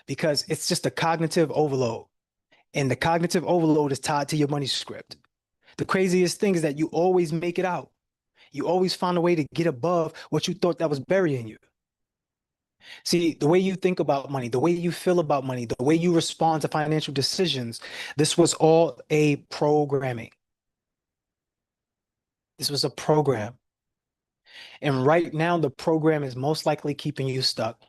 because it's just a cognitive overload. And the cognitive overload is tied to your money script. The craziest thing is that you always make it out. You always find a way to get above what you thought that was burying you. See, the way you think about money, the way you feel about money, the way you respond to financial decisions, this was all a programming. This was a program. And right now, the program is most likely keeping you stuck.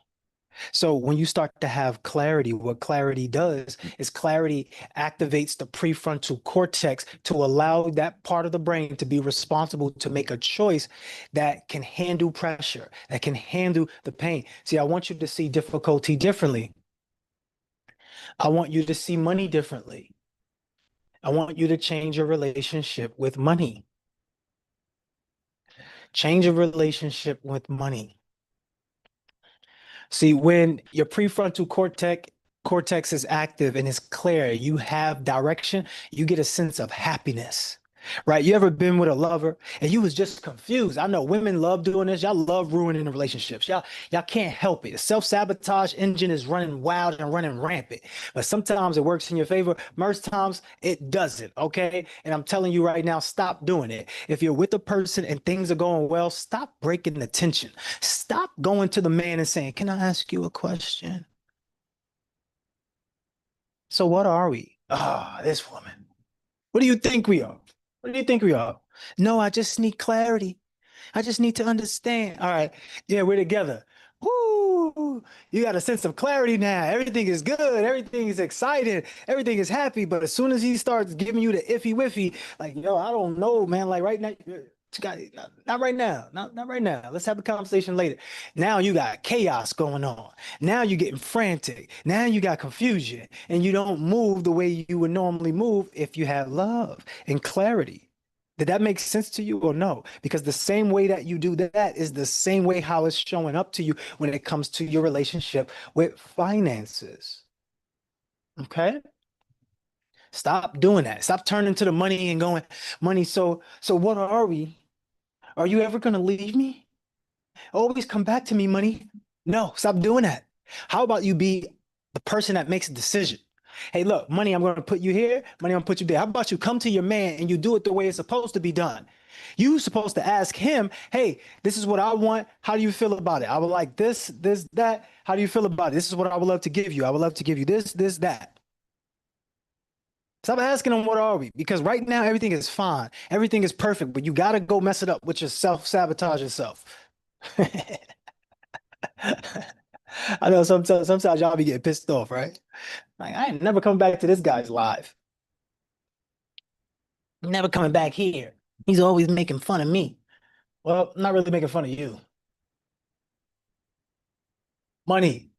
So when you start to have clarity, what clarity does is clarity activates the prefrontal cortex to allow that part of the brain to be responsible to make a choice that can handle pressure, that can handle the pain. See, I want you to see difficulty differently. I want you to see money differently. I want you to change your relationship with money. Change your relationship with money. See, when your prefrontal cortex is active and is clear, you have direction, you get a sense of happiness. Right? You ever been with a lover and you was just confused? I know women love doing this. Y'all love ruining the relationships. Y'all can't help it. The self-sabotage engine is running wild and running rampant. But sometimes it works in your favor. Most times it doesn't. Okay. And I'm telling you right now, stop doing it. If you're with a person and things are going well, stop breaking the tension. Stop going to the man and saying, "Can I ask you a question?" So what are we? Ah, this woman. What do you think we are? What do you think we are? No, I just need clarity. I just need to understand. All right. Yeah, we're together. Woo! You got a sense of clarity now. Everything is good. Everything is exciting. Everything is happy. But as soon as he starts giving you the iffy wiffy, like, yo, I don't know, man. Like right now, not right now. Not right now. Let's have a conversation later. Now you got chaos going on. Now you're getting frantic. Now you got confusion. And you don't move the way you would normally move if you had love and clarity. Did that make sense to you or no? Because the same way that you do that is the same way how it's showing up to you when it comes to your relationship with finances. Okay? Stop doing that. Stop turning to the money and going, money. So what are we? Are you ever gonna leave me? Always come back to me, money. No, stop doing that. How about you be the person that makes a decision? Hey, look, money, I'm going to put you here. Money, I'm going to put you there. How about you come to your man and you do it the way it's supposed to be done? You supposed to ask him, hey, this is what I want. How do you feel about it? I would like this, that. How do you feel about it? This is what I would love to give you. I would love to give you this, that. Stop asking them what are we? Because right now everything is fine. Everything is perfect, but you got to go mess it up with your self-sabotage yourself. I know sometimes y'all be getting pissed off, right? Like, I ain't never coming back to this guy's live. Never coming back here. He's always making fun of me. Well, not really making fun of you. Money.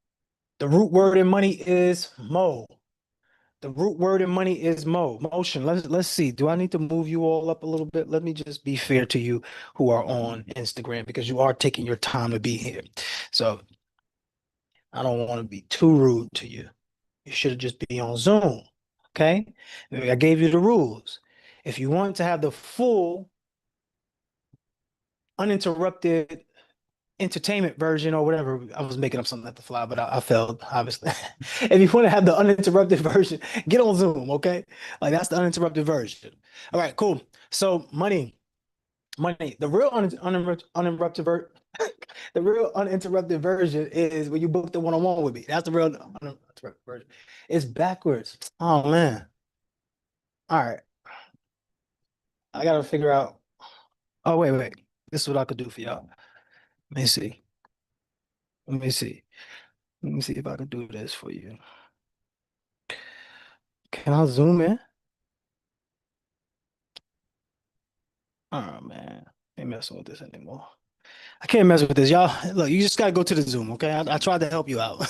The root word in money is mo. The root word in money is motion. Let's see. Do I need to move you all up a little bit? Let me just be fair to you who are on Instagram because you are taking your time to be here. So I don't want to be too rude to you. You should just be on Zoom. Okay? I gave you the rules. If you want to have the full uninterrupted entertainment version or whatever, I was making up something at the fly, but I failed, obviously. If you want to have the uninterrupted version, get on Zoom, okay? Like that's the uninterrupted version. All right, cool. So money, the real uninterrupted version. The real uninterrupted version is when you book the one-on-one with me. That's the real uninterrupted version. It's backwards. Oh man. All right. I gotta figure out. Oh, wait. This is what I could do for y'all. Let me see. Let me see. Let me see if I can do this for you. Can I zoom in? Oh man. Ain't messing with this anymore. I can't mess with this, y'all. Look, you just gotta go to the Zoom, okay? I tried to help you out.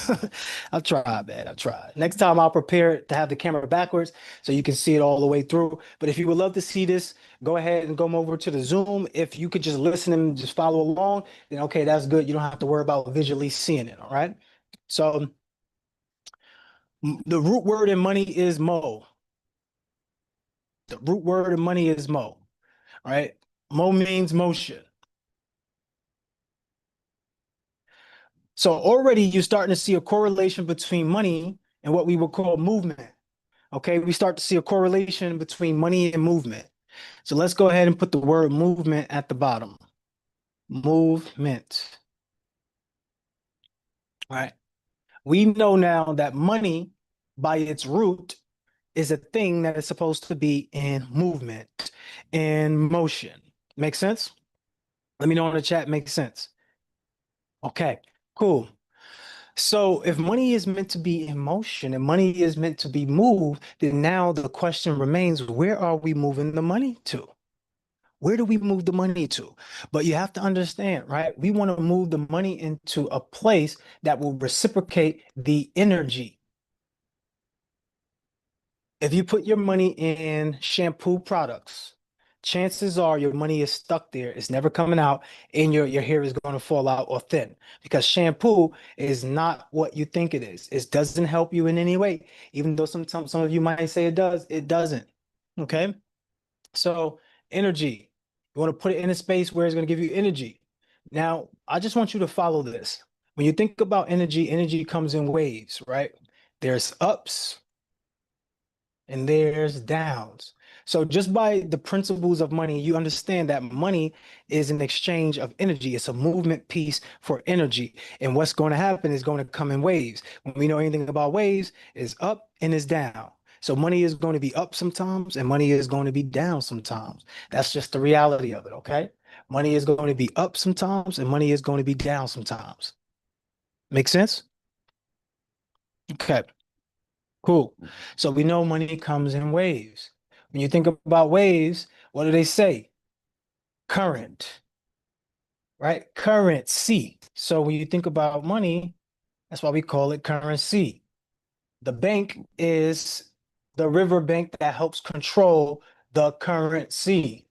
I tried, man. I tried. Next time I'll prepare it to have the camera backwards so you can see it all the way through. But if you would love to see this, go ahead and go over to the Zoom. If you could just listen and just follow along, then okay, that's good. You don't have to worry about visually seeing it, all right? So the root word in money is mo. The root word in money is mo, all right? Mo means motion. So already you're starting to see a correlation between money and what we would call movement. Okay, we start to see a correlation between money and movement. So let's go ahead and put the word movement at the bottom. Movement. All right. We know now that money, by its root, is a thing that is supposed to be in movement, in motion. Make sense? Let me know in the chat. Makes sense. Okay, cool. So if money is meant to be in motion and money is meant to be moved, then now the question remains, where are we moving the money to? Where do we move the money to? But you have to understand, right? We want to move the money into a place that will reciprocate the energy. If you put your money in shampoo products, chances are your money is stuck there. It's never coming out, and your hair is going to fall out or thin because shampoo is not what you think it is. It doesn't help you in any way, even though some of you might say it does. It doesn't. Okay. So energy, you want to put it in a space where it's going to give you energy. Now, I just want you to follow this. When you think about energy, energy comes in waves, right? There's ups and there's downs. So just by the principles of money, you understand that money is an exchange of energy. It's a movement piece for energy. And what's going to happen is going to come in waves. When we know anything about waves, it's up and it's down. So money is going to be up sometimes and money is going to be down sometimes. That's just the reality of it, okay? Money is going to be up sometimes and money is going to be down sometimes. Make sense? Okay. Cool. So we know money comes in waves. When you think about waves, what do they say? Current, right? Currency. So when you think about money, that's why we call it currency. The bank is the river bank that helps control the currency.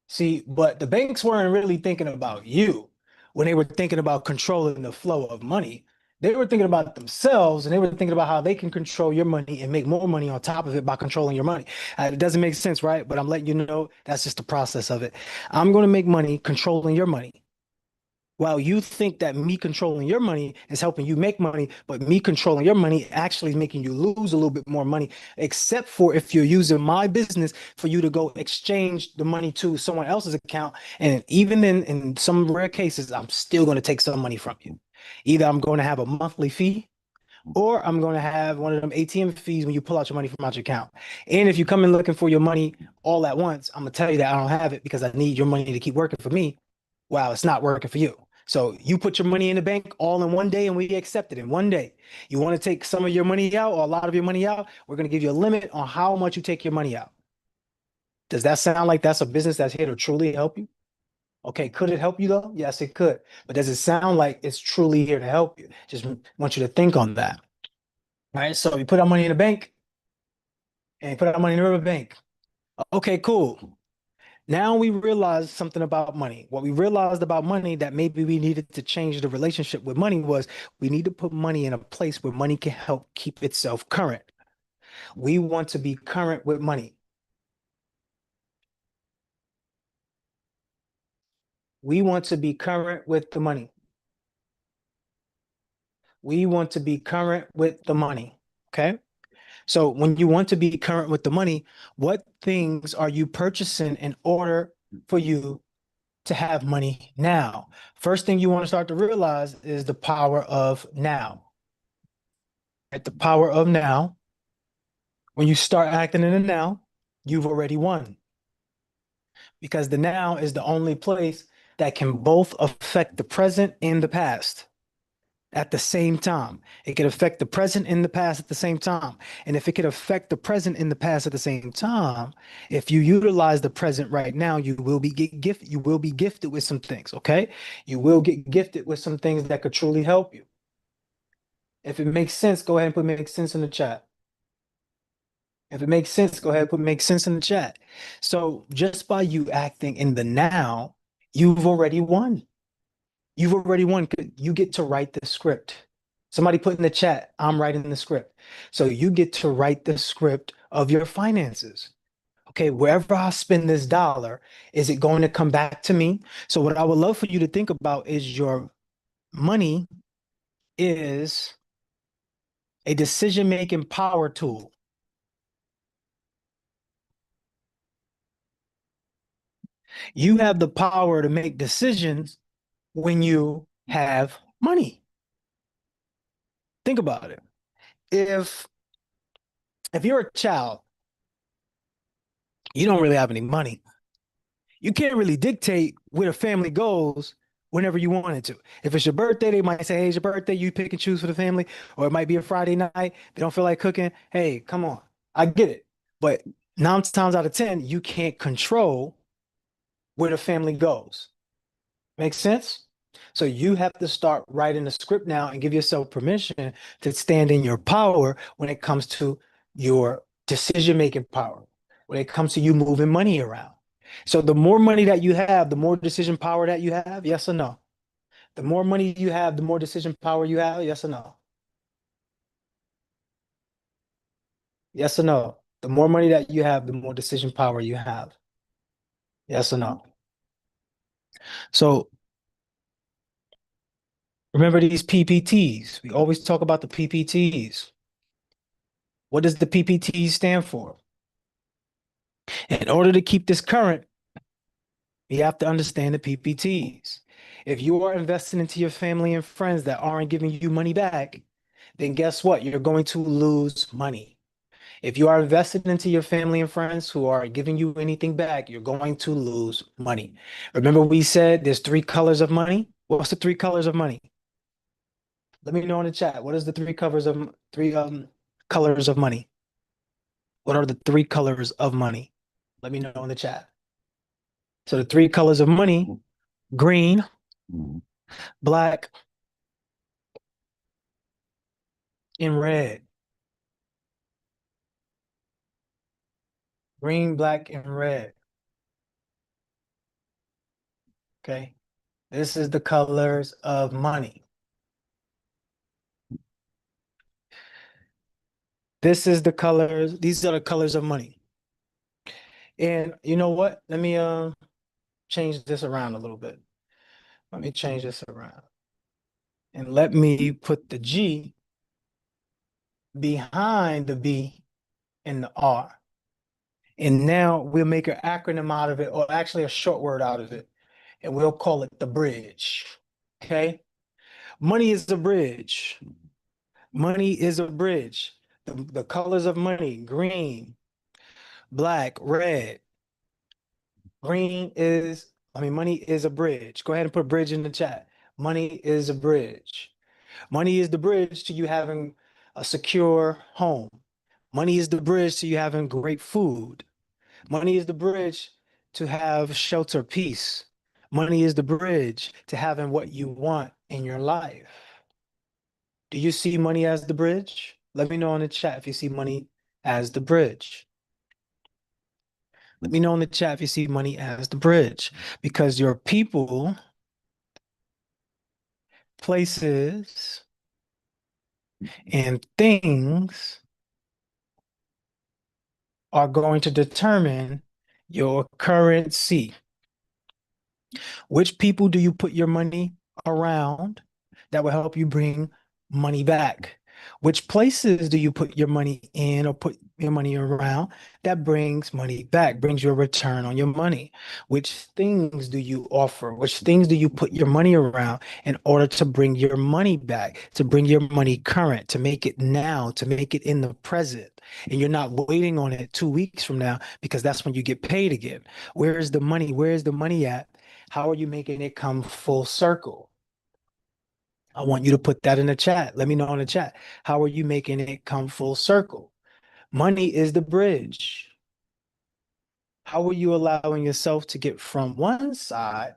See, but the banks weren't really thinking about you when they were thinking about controlling the flow of money. They were thinking about themselves and they were thinking about how they can control your money and make more money on top of it by controlling your money. It doesn't make sense, right? But I'm letting you know that's just the process of it. I'm going to make money controlling your money. While you think that me controlling your money is helping you make money, but me controlling your money actually is making you lose a little bit more money, except for if you're using my business for you to go exchange the money to someone else's account. And even in some rare cases, I'm still going to take some money from you. Either I'm going to have a monthly fee or I'm going to have one of them ATM fees when you pull out your money from out your account. And if you come in looking for your money all at once, I'm going to tell you that I don't have it because I need your money to keep working for me. Wow, it's not working for you. So you put your money in the bank all in one day and we accept it in one day. You want to take some of your money out or a lot of your money out, we're going to give you a limit on how much you take your money out. Does that sound like that's a business that's here to truly help you? Okay, could it help you though? Yes, it could. But does it sound like it's truly here to help you? Just want you to think on that. All right, so we put our money in the bank and put our money in the river bank. Okay, cool. Now we realized something about money. What we realized about money that maybe we needed to change the relationship with money was we need to put money in a place where money can help keep itself current. We want to be current with money. We want to be current with the money. We want to be current with the money. Okay. So when you want to be current with the money, what things are you purchasing in order for you to have money now. First thing you want to start to realize is the power of now. At the power of now, when you start acting in the now, you've already won. Because the now is the only place that can both affect the present and the past at the same time. It could affect the present and the past at the same time. And if it could affect the present and the past at the same time, if you utilize the present right now, you will be gifted with some things, okay? You will get gifted with some things that could truly help you. If it makes sense, go ahead and put makes sense in the chat. If it makes sense, go ahead and put makes sense in the chat. So just by you acting in the now, you've already won. You've already won. You get to write the script. Somebody put in the chat, I'm writing the script. So you get to write the script of your finances. Okay, wherever I spend this dollar, is it going to come back to me? So what I would love for you to think about is your money is a decision-making power tool. You have the power to make decisions when you have money. Think about it. If you're a child, you don't really have any money. You can't really dictate where the family goes whenever you wanted to. If it's your birthday, they might say, hey, it's your birthday, you pick and choose for the family. Or it might be a Friday night, they don't feel like cooking. Hey, come on. I get it. But 9 times out of 10, you can't control where the family goes. Make sense? So you have to start writing the script now and give yourself permission to stand in your power when it comes to your decision-making power, when it comes to you moving money around. So the more money that you have, the more decision power that you have, yes or no? The more money you have, the more decision power you have, yes or no? Yes or no? The more money that you have, the more decision power you have. Yes or no? So remember these PPTs. We always talk about the PPTs. What does the PPT stand for? In order to keep this current, you have to understand the PPTs. If you are investing into your family and friends that aren't giving you money back, then guess what? You're going to lose money. If you are invested into your family and friends who are giving you anything back, you're going to lose money. Remember we said there's 3 colors of money? What's the 3 colors of money? Let me know in the chat. What is the three colors of money? What are the 3 colors of money? Let me know in the chat. So the 3 colors of money, green, black, and red. Green, black, and red. Okay. This is the colors of money. This is the colors. These are the colors of money. And you know what? Let me change this around a little bit. Let me change this around. And let me put the G behind the B and the R. And now we'll make an acronym out of it, or actually a short word out of it. And we'll call it the bridge. Okay? Money is the bridge. Money is a bridge. The colors of money, green, black, red. Money is a bridge. Go ahead and put bridge in the chat. Money is a bridge. Money is the bridge to you having a secure home. Money is the bridge to you having great food. Money is the bridge to have shelter, peace. Money is the bridge to having what you want in your life. Do you see money as the bridge? Let me know in the chat if you see money as the bridge. Let me know in the chat if you see money as the bridge, because your people, places, and things are going to determine your currency. Which people do you put your money around that will help you bring money back? Which places do you put your money in or put your money around that brings money back, brings you a return on your money? Which things do you offer? Which things do you put your money around in order to bring your money back, to bring your money current, to make it now, to make it in the present? And you're not waiting on it 2 weeks from now because that's when you get paid again. Where is the money? Where is the money at? How are you making it come full circle? I want you to put that in the chat. Let me know in the chat. How are you making it come full circle? Money is the bridge. How are you allowing yourself to get from one side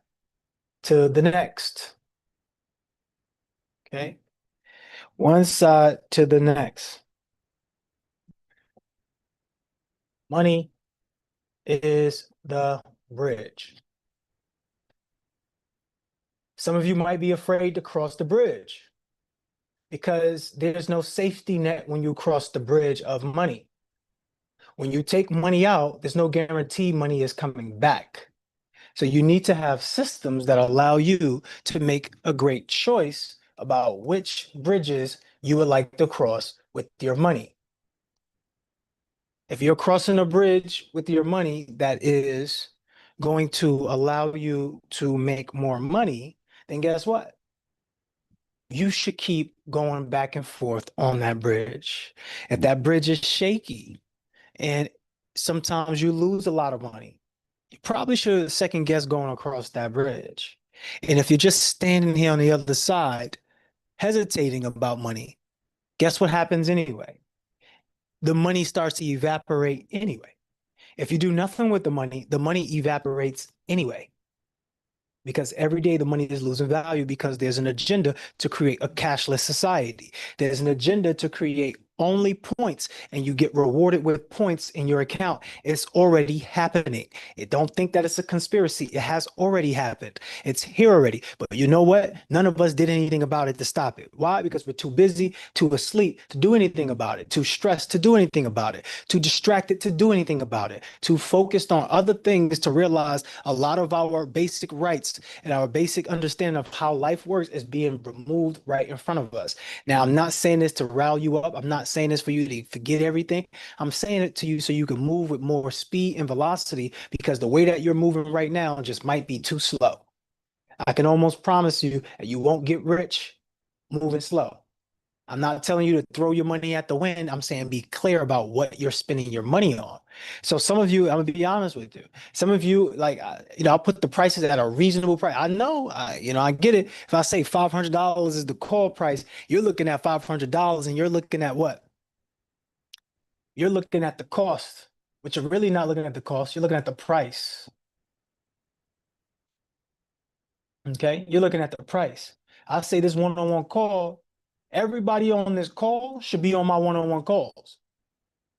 to the next? Okay. One side to the next. Money is the bridge. Some of you might be afraid to cross the bridge because there's no safety net when you cross the bridge of money. When you take money out, there's no guarantee money is coming back. So you need to have systems that allow you to make a great choice about which bridges you would like to cross with your money. If you're crossing a bridge with your money that is going to allow you to make more money, then guess what? You should keep going back and forth on that bridge. If that bridge is shaky and sometimes you lose a lot of money, you probably should second guess going across that bridge. And if you're just standing here on the other side, hesitating about money, guess what happens anyway? The money starts to evaporate anyway. If you do nothing with the money evaporates anyway. Because every day the money is losing value because there's an agenda to create a cashless society. There's an agenda to create only points and you get rewarded with points in your account. It's already happening. Don't think that it's a conspiracy. It has already happened. It's here already. But you know what? None of us did anything about it to stop it. Why? Because we're too busy, too asleep to do anything about it, too stressed to do anything about it, too distracted to do anything about it, too focused on other things to realize a lot of our basic rights and our basic understanding of how life works is being removed right in front of us. Now, I'm not saying this to rile you up. I'm not saying this for you to forget everything. I'm saying it to you so you can move with more speed and velocity because the way that you're moving right now just might be too slow. I can almost promise you that you won't get rich moving slow. I'm not telling you to throw your money at the wind. I'm saying be clear about what you're spending your money on. So some of you, I'm gonna be honest with you. Some of you, like, I'll put the prices at a reasonable price. I know, I get it. If I say $500 is the call price, you're looking at $500 and you're looking at what? You're looking at the cost, but you're really not looking at the cost. You're looking at the price. Okay, you're looking at the price. I say this one-on-one call. Everybody on this call should be on my one-on-one calls.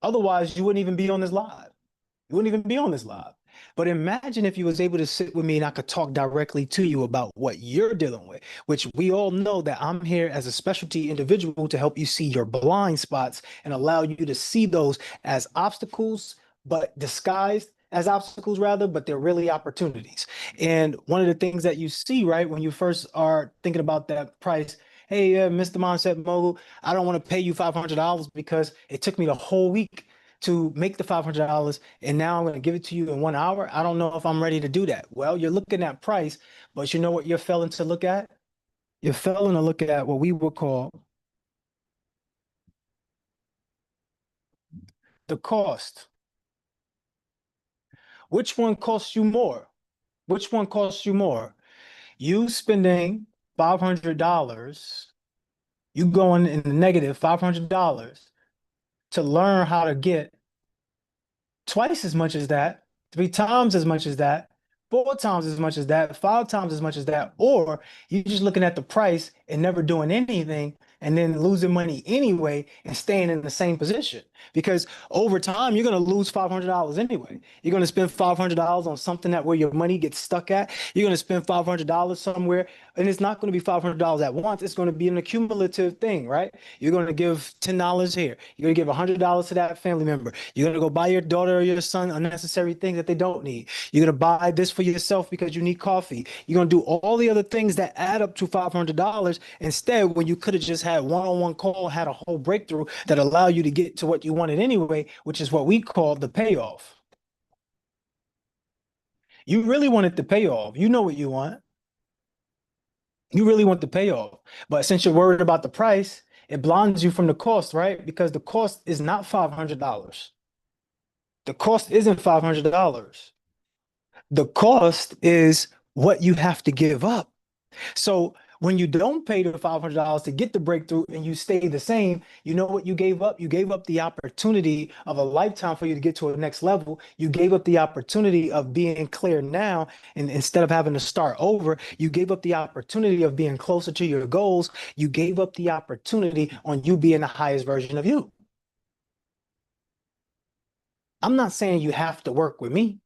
Otherwise, you wouldn't even be on this live. You wouldn't even be on this live. But imagine if you was able to sit with me and I could talk directly to you about what you're dealing with, which we all know that I'm here as a specialty individual to help you see your blind spots and allow you to see those as obstacles, but disguised as obstacles rather, but they're really opportunities. And one of the things that you see, right, when you first are thinking about that price, hey, Mr. Mindset Mogul, I don't want to pay you $500 because it took me the whole week to make the $500 and now I'm going to give it to you in 1 hour. I don't know if I'm ready to do that. Well, you're looking at price, but you know what you're failing to look at? You're failing to look at what we would call the cost. Which one costs you more? Which one costs you more? You spending $500, you going in the negative $500 to learn how to get twice as much as that, 3 times as much as that, 4 times as much as that, 5 times as much as that, or you're just looking at the price and never doing anything and then losing money anyway and staying in the same position. because over time you're going to lose $500 anyway. You're going to spend $500 on something that where your money gets stuck at. You're going to spend $500 somewhere, and it's not going to be $500 at once. It's going to be an accumulative thing, right? You're going to give $10 here. You're going to give $100 to that family member. You're going to go buy your daughter or your son unnecessary things that they don't need. You're going to buy this for yourself because you need coffee. You're going to do all the other things that add up to $500 instead, when you could have just had one-on-one call, had a whole breakthrough that allow you to get to what you wanted anyway, which is what we call the payoff. You really wanted the payoff. You know what you want. You really want the payoff. But since you're worried about the price, it blinds you from the cost, right? Because the cost is not $500. The cost isn't $500. The cost is what you have to give up. So when you don't pay the $500 to get the breakthrough and you stay the same, you know what you gave up? You gave up the opportunity of a lifetime for you to get to a next level. You gave up the opportunity of being clear now, and instead of having to start over, you gave up the opportunity of being closer to your goals. You gave up the opportunity on you being the highest version of you. I'm not saying you have to work with me.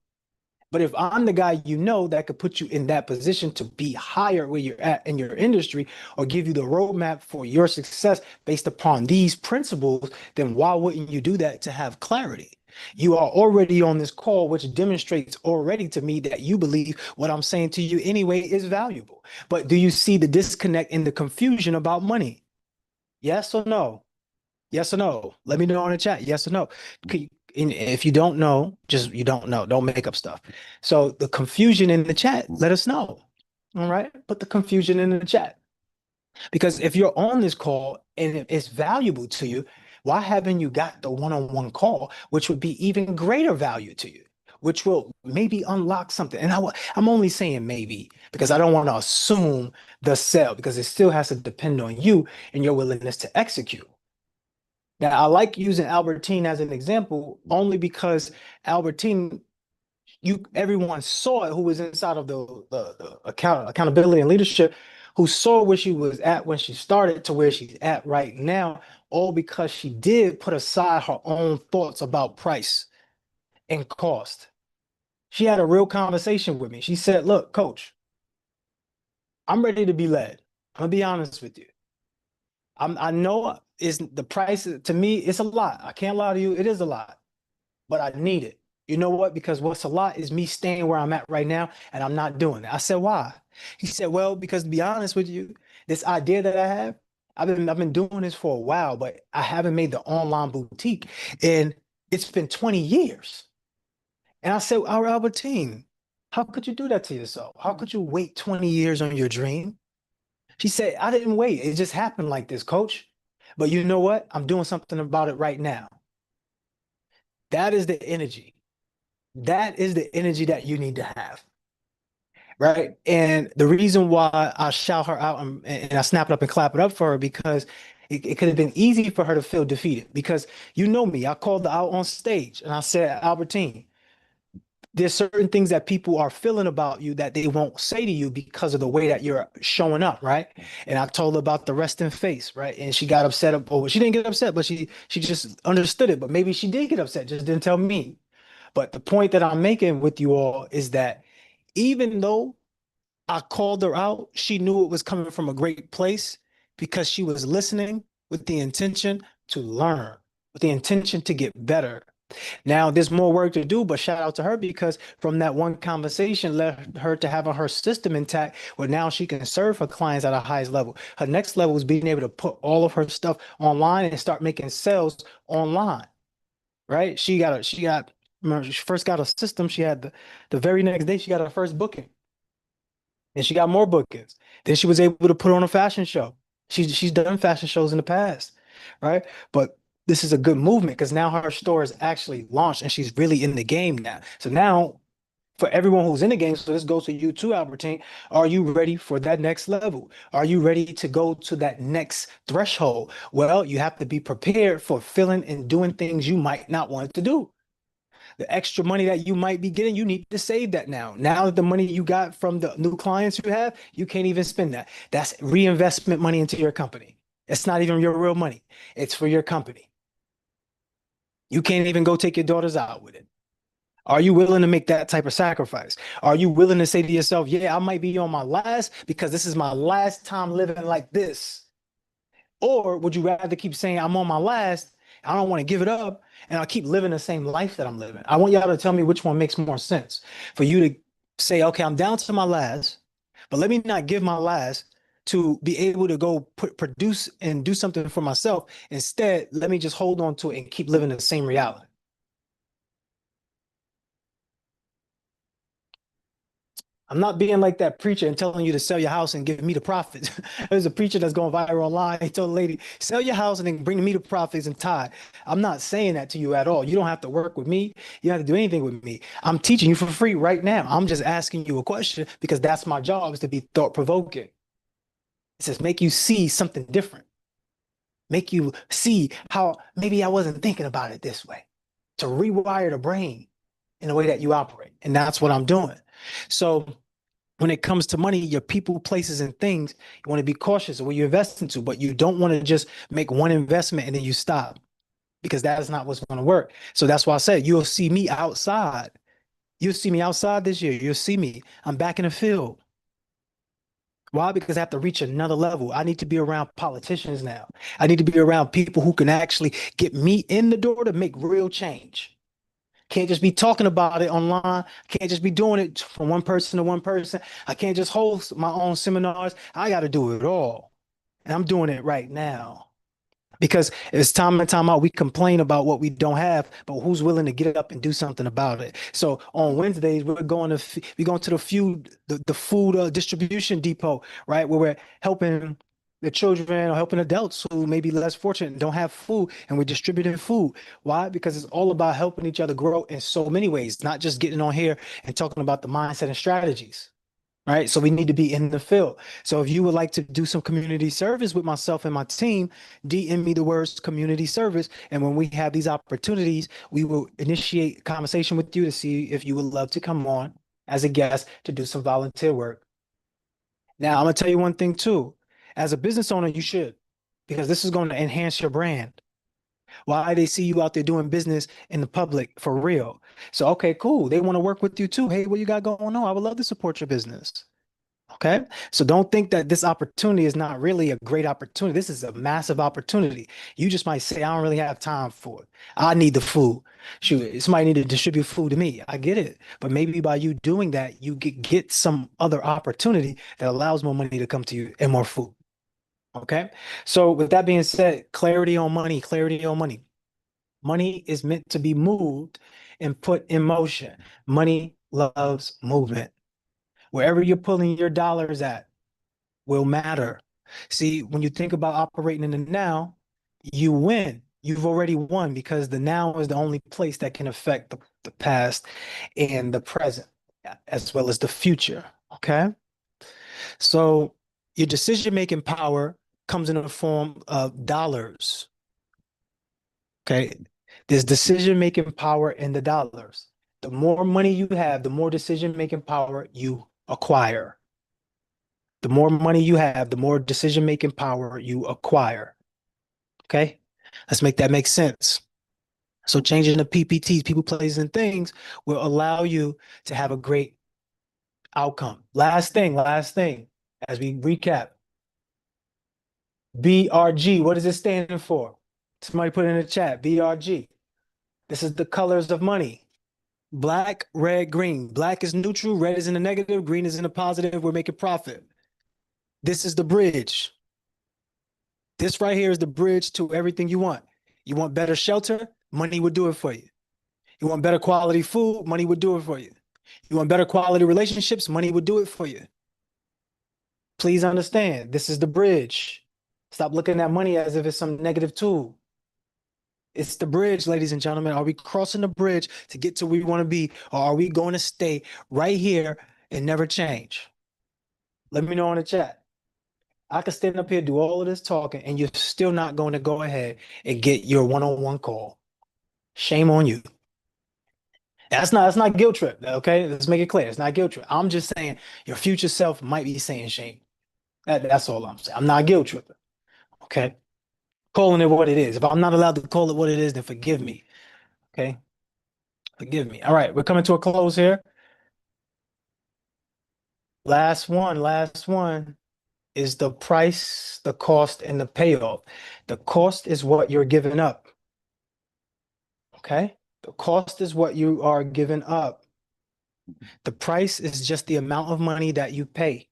But if I'm the guy you know that could put you in that position to be higher where you're at in your industry, or give you the roadmap for your success based upon these principles, then why wouldn't you do that to have clarity? You are already on this call, which demonstrates already to me that you believe what I'm saying to you anyway is valuable. But do you see the disconnect and the confusion about money? Yes or no? Yes or no? Let me know in the chat. Yes or no? And if you don't know, just you don't know. Don't make up stuff. So the confusion in the chat, let us know. All right. Put the confusion in the chat. Because if you're on this call and it's valuable to you, why haven't you got the one-on-one call, which would be even greater value to you, which will maybe unlock something? And I'm only saying maybe because I don't want to assume the sell, because it still has to depend on you and your willingness to execute. Now, I like using Albertine as an example only because Albertine, everyone saw it who was inside of the accountability and leadership, who saw where she was at when she started to where she's at right now, all because she did put aside her own thoughts about price and cost. She had a real conversation with me. She said, look, coach, I'm ready to be led. I'm gonna be honest with you. I know is the price to me, it's a lot. I can't lie to you, it is a lot, but I need it. You know what? Because what's a lot is me staying where I'm at right now, and I'm not doing it. I said, why? He said, well, because to be honest with you, this idea that I have, I've been doing this for a while, but I haven't made the online boutique, and it's been 20 years. And I said, our Albertine, how could you do that to yourself? How could you wait 20 years on your dream? She said, I didn't wait. It just happened like this, coach. But you know what? I'm doing something about it right now. That is the energy. That is the energy that you need to have. Right. And the reason why I shout her out and I snap it up and clap it up for her, because it could have been easy for her to feel defeated. Because you know me, I called her out on stage and I said, Albertine, there's certain things that people are feeling about you that they won't say to you because of the way that you're showing up, right? And I told her about the resting face, right? And she got upset over, she didn't get upset, but she just understood it. But maybe she did get upset, just didn't tell me. But the point that I'm making with you all is that even though I called her out, she knew it was coming from a great place because she was listening with the intention to learn, with the intention to get better. Now, there's more work to do, but shout out to her because from that one conversation led her to having her system intact where now she can serve her clients at a highest level. Her next level is being able to put all of her stuff online and start making sales online, right? When she first got a system, she had the very next day, she got her first booking. And she got more bookings. Then she was able to put on a fashion show. She's done fashion shows in the past, right? But this is a good movement because now her store is actually launched and she's really in the game now. So now for everyone who's in the game, so this goes to you too, Albertine. Are you ready for that next level? Are you ready to go to that next threshold? Well, you have to be prepared for feeling and doing things you might not want to do. The extra money that you might be getting, you need to save that now. Now that the money you got from the new clients you have, you can't even spend that. That's reinvestment money into your company. It's not even your real money. It's for your company. You can't even go take your daughters out with it. Are you willing to make that type of sacrifice? Are you willing to say to yourself, yeah, I might be on my last because this is my last time living like this? Or would you rather keep saying I'm on my last, I don't want to give it up, and I'll keep living the same life that I'm living? I want y'all to tell me which one makes more sense. For you to say, okay, I'm down to my last, but let me not give my last to be able to go produce and do something for myself. Instead, let me just hold on to it and keep living the same reality. I'm not being like that preacher and telling you to sell your house and give me the profits. There's a preacher that's going viral online. He told a lady, sell your house and then bring me the profits and tithe. I'm not saying that to you at all. You don't have to work with me. You don't have to do anything with me. I'm teaching you for free right now. I'm just asking you a question because that's my job is to be thought provoking. It says make you see something different. Make you see how maybe I wasn't thinking about it this way. To rewire the brain in the way that you operate. And that's what I'm doing. So when it comes to money, your people, places, and things, you want to be cautious of what you invest into, but you don't want to just make one investment and then you stop because that is not what's going to work. So that's why I said you'll see me outside. You'll see me outside this year. You'll see me. I'm back in the field. Why? Because I have to reach another level. I need to be around politicians now. I need to be around people who can actually get me in the door to make real change. Can't just be talking about it online. Can't just be doing it from one person to one person. I can't just host my own seminars. I got to do it all. And I'm doing it right now. Because it's time and time out, we complain about what we don't have, but who's willing to get up and do something about it? So on Wednesdays, we're going to the food distribution depot, right? Where we're helping the children or helping adults who may be less fortunate and don't have food, and we're distributing food. Why? Because it's all about helping each other grow in so many ways, not just getting on here and talking about the mindset and strategies. Right. So we need to be in the field. So if you would like to do some community service with myself and my team, DM me the words community service. And when we have these opportunities, we will initiate conversation with you to see if you would love to come on as a guest to do some volunteer work. Now, I'm going to tell you one thing too. As a business owner, you should, because this is going to enhance your brand. Why they see you out there doing business in the public for real. So, okay, cool. They want to work with you too. Hey, what you got going on? I would love to support your business. Okay. So don't think that this opportunity is not really a great opportunity. This is a massive opportunity. You just might say, I don't really have time for it. I need the food. Shoot, somebody need to distribute food to me. I get it. But maybe by you doing that, you get some other opportunity that allows more money to come to you and more food. Okay. So with that being said, clarity on money, clarity on money. Money is meant to be moved and put in motion. Money loves movement. Wherever you're pulling your dollars at will matter. See, when you think about operating in the now, you win. You've already won because the now is the only place that can affect the past and the present, as well as the future. Okay. So your decision-making power comes in the form of dollars. Okay. There's decision-making power in the dollars. The more money you have, the more decision-making power you acquire. The more money you have, the more decision-making power you acquire. Okay? Let's make that make sense. So changing the PPTs, people, places, and things will allow you to have a great outcome. Last thing, as we recap. BRG, what is it standing for? Somebody put it in the chat, BRG. This is the colors of money. Black, red, green. Black is neutral, red is in the negative, green is in the positive. We're making profit. This is the bridge. This right here is the bridge to everything you want. You want better shelter? Money would do it for you. You want better quality food? Money would do it for you. You want better quality relationships? Money would do it for you. Please understand, this is the bridge. Stop looking at money as if it's some negative tool. It's the bridge, ladies and gentlemen. Are we crossing the bridge to get to where we want to be? Or are we going to stay right here and never change? Let me know in the chat. I could stand up here, do all of this talking, and you're still not going to go ahead and get your one-on-one call. Shame on you. That's not guilt trip. Okay. Let's make it clear. It's not guilt trip. I'm just saying your future self might be saying shame. That's all I'm saying. I'm not guilt tripping. Okay. Calling it what it is. If I'm not allowed to call it what it is, then forgive me. Okay, forgive me. All right, we're coming to a close here. Last one is the price, the cost, and the payoff. The cost is what you're giving up. Okay, the cost is what you are giving up. The price is just the amount of money that you pay.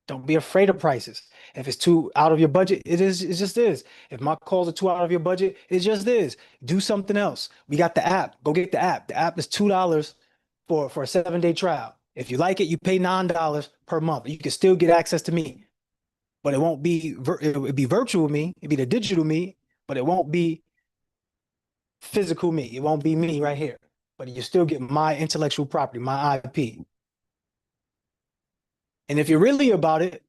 Don't be afraid of prices. If it's too out of your budget, it is, it just is. If my calls are too out of your budget, it just is. Do something else. We got the app. Go get the app. The app is $2 for a 7-day trial. If you like it, you pay $9 per month. You can still get access to me, but it won't be it'll be virtual me, it'll be the digital me, but it won't be physical me. It won't be me right here. But you still get my intellectual property, my IP. And if you're really about it,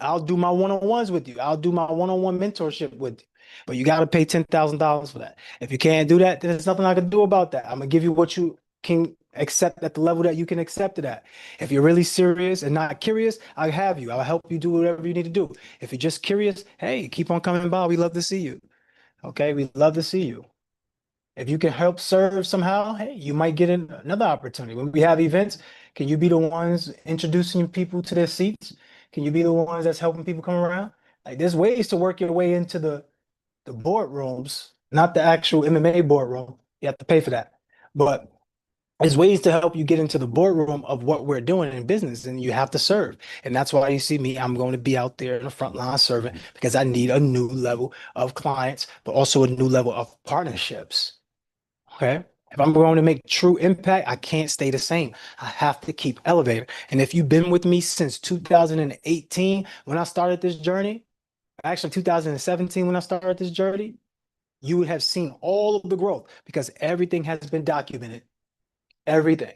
I'll do my one-on-ones with you. I'll do my one-on-one mentorship with you. But you got to pay $10,000 for that. If you can't do that, then there's nothing I can do about that. I'm gonna give you what you can accept at the level that you can accept it at. If you're really serious and not curious, I'll have you. I'll help you do whatever you need to do. If you're just curious, hey, keep on coming by. We love to see you. Okay, we love to see you. If you can help serve somehow, hey, you might get another opportunity. When we have events, can you be the ones introducing people to their seats? Can you be the ones that's helping people come around? Like there's ways to work your way into the boardrooms, not the actual MMA boardroom. You have to pay for that. But there's ways to help you get into the boardroom of what we're doing in business, and you have to serve. And that's why you see me. I'm going to be out there in the front line serving because I need a new level of clients, but also a new level of partnerships. Okay. If I'm going to make true impact, I can't stay the same. I have to keep elevating. And if you've been with me since 2018, when I started this journey, actually 2017, when I started this journey, you would have seen all of the growth because everything has been documented. Everything.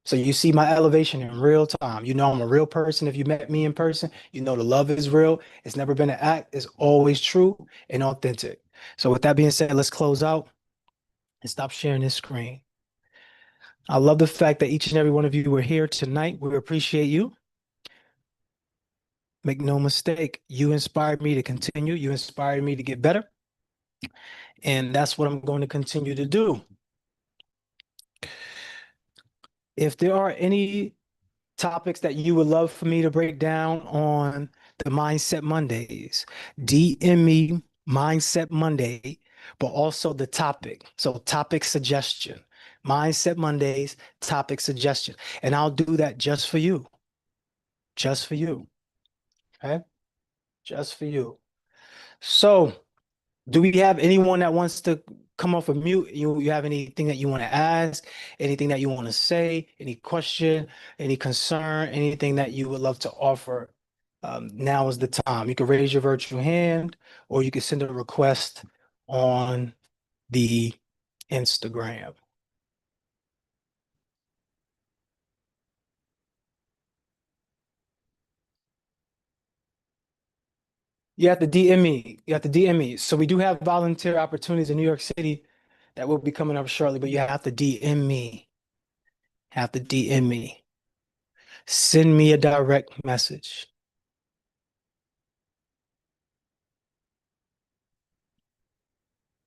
So you see my elevation in real time. You know I'm a real person. If you met me in person, you know the love is real. It's never been an act. It's always true and authentic. So with that being said, let's close out and stop sharing this screen. I love the fact that each and every one of you were here tonight. We appreciate you. Make no mistake, you inspired me to continue. You inspired me to get better. And that's what I'm going to continue to do. If there are any topics that you would love for me to break down on the Mindset Mondays, DM me Mindset Monday, but also the topic. So topic suggestion, Mindset Mondays, topic suggestion. And I'll do that just for you. Just for you. Okay. Just for you. So, do we have anyone that wants to come off of mute? You have anything that you want to ask, anything that you want to say, any question, any concern, anything that you would love to offer? Now is the time. You can raise your virtual hand or you can send a request on the Instagram. You have to DM me. You have to DM me. So we do have volunteer opportunities in New York City that will be coming up shortly, but you have to DM me. Have to DM me. Send me a direct message.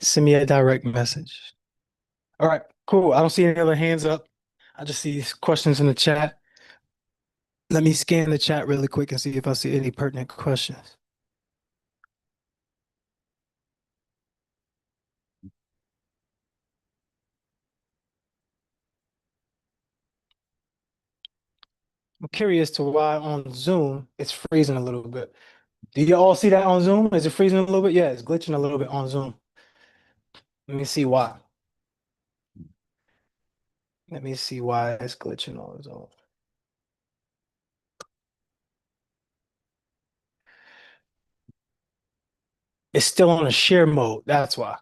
Send me a direct message. All right, cool. I don't see any other hands up. I just see questions in the chat. Let me scan the chat really quick and see if I see any pertinent questions. I'm curious to why on Zoom it's freezing a little bit. Do you all see that on Zoom? Is it freezing a little bit? Yeah, it's glitching a little bit on Zoom. Let me see why. Let me see why it's glitching on Zoom. It's still on a share mode. That's why.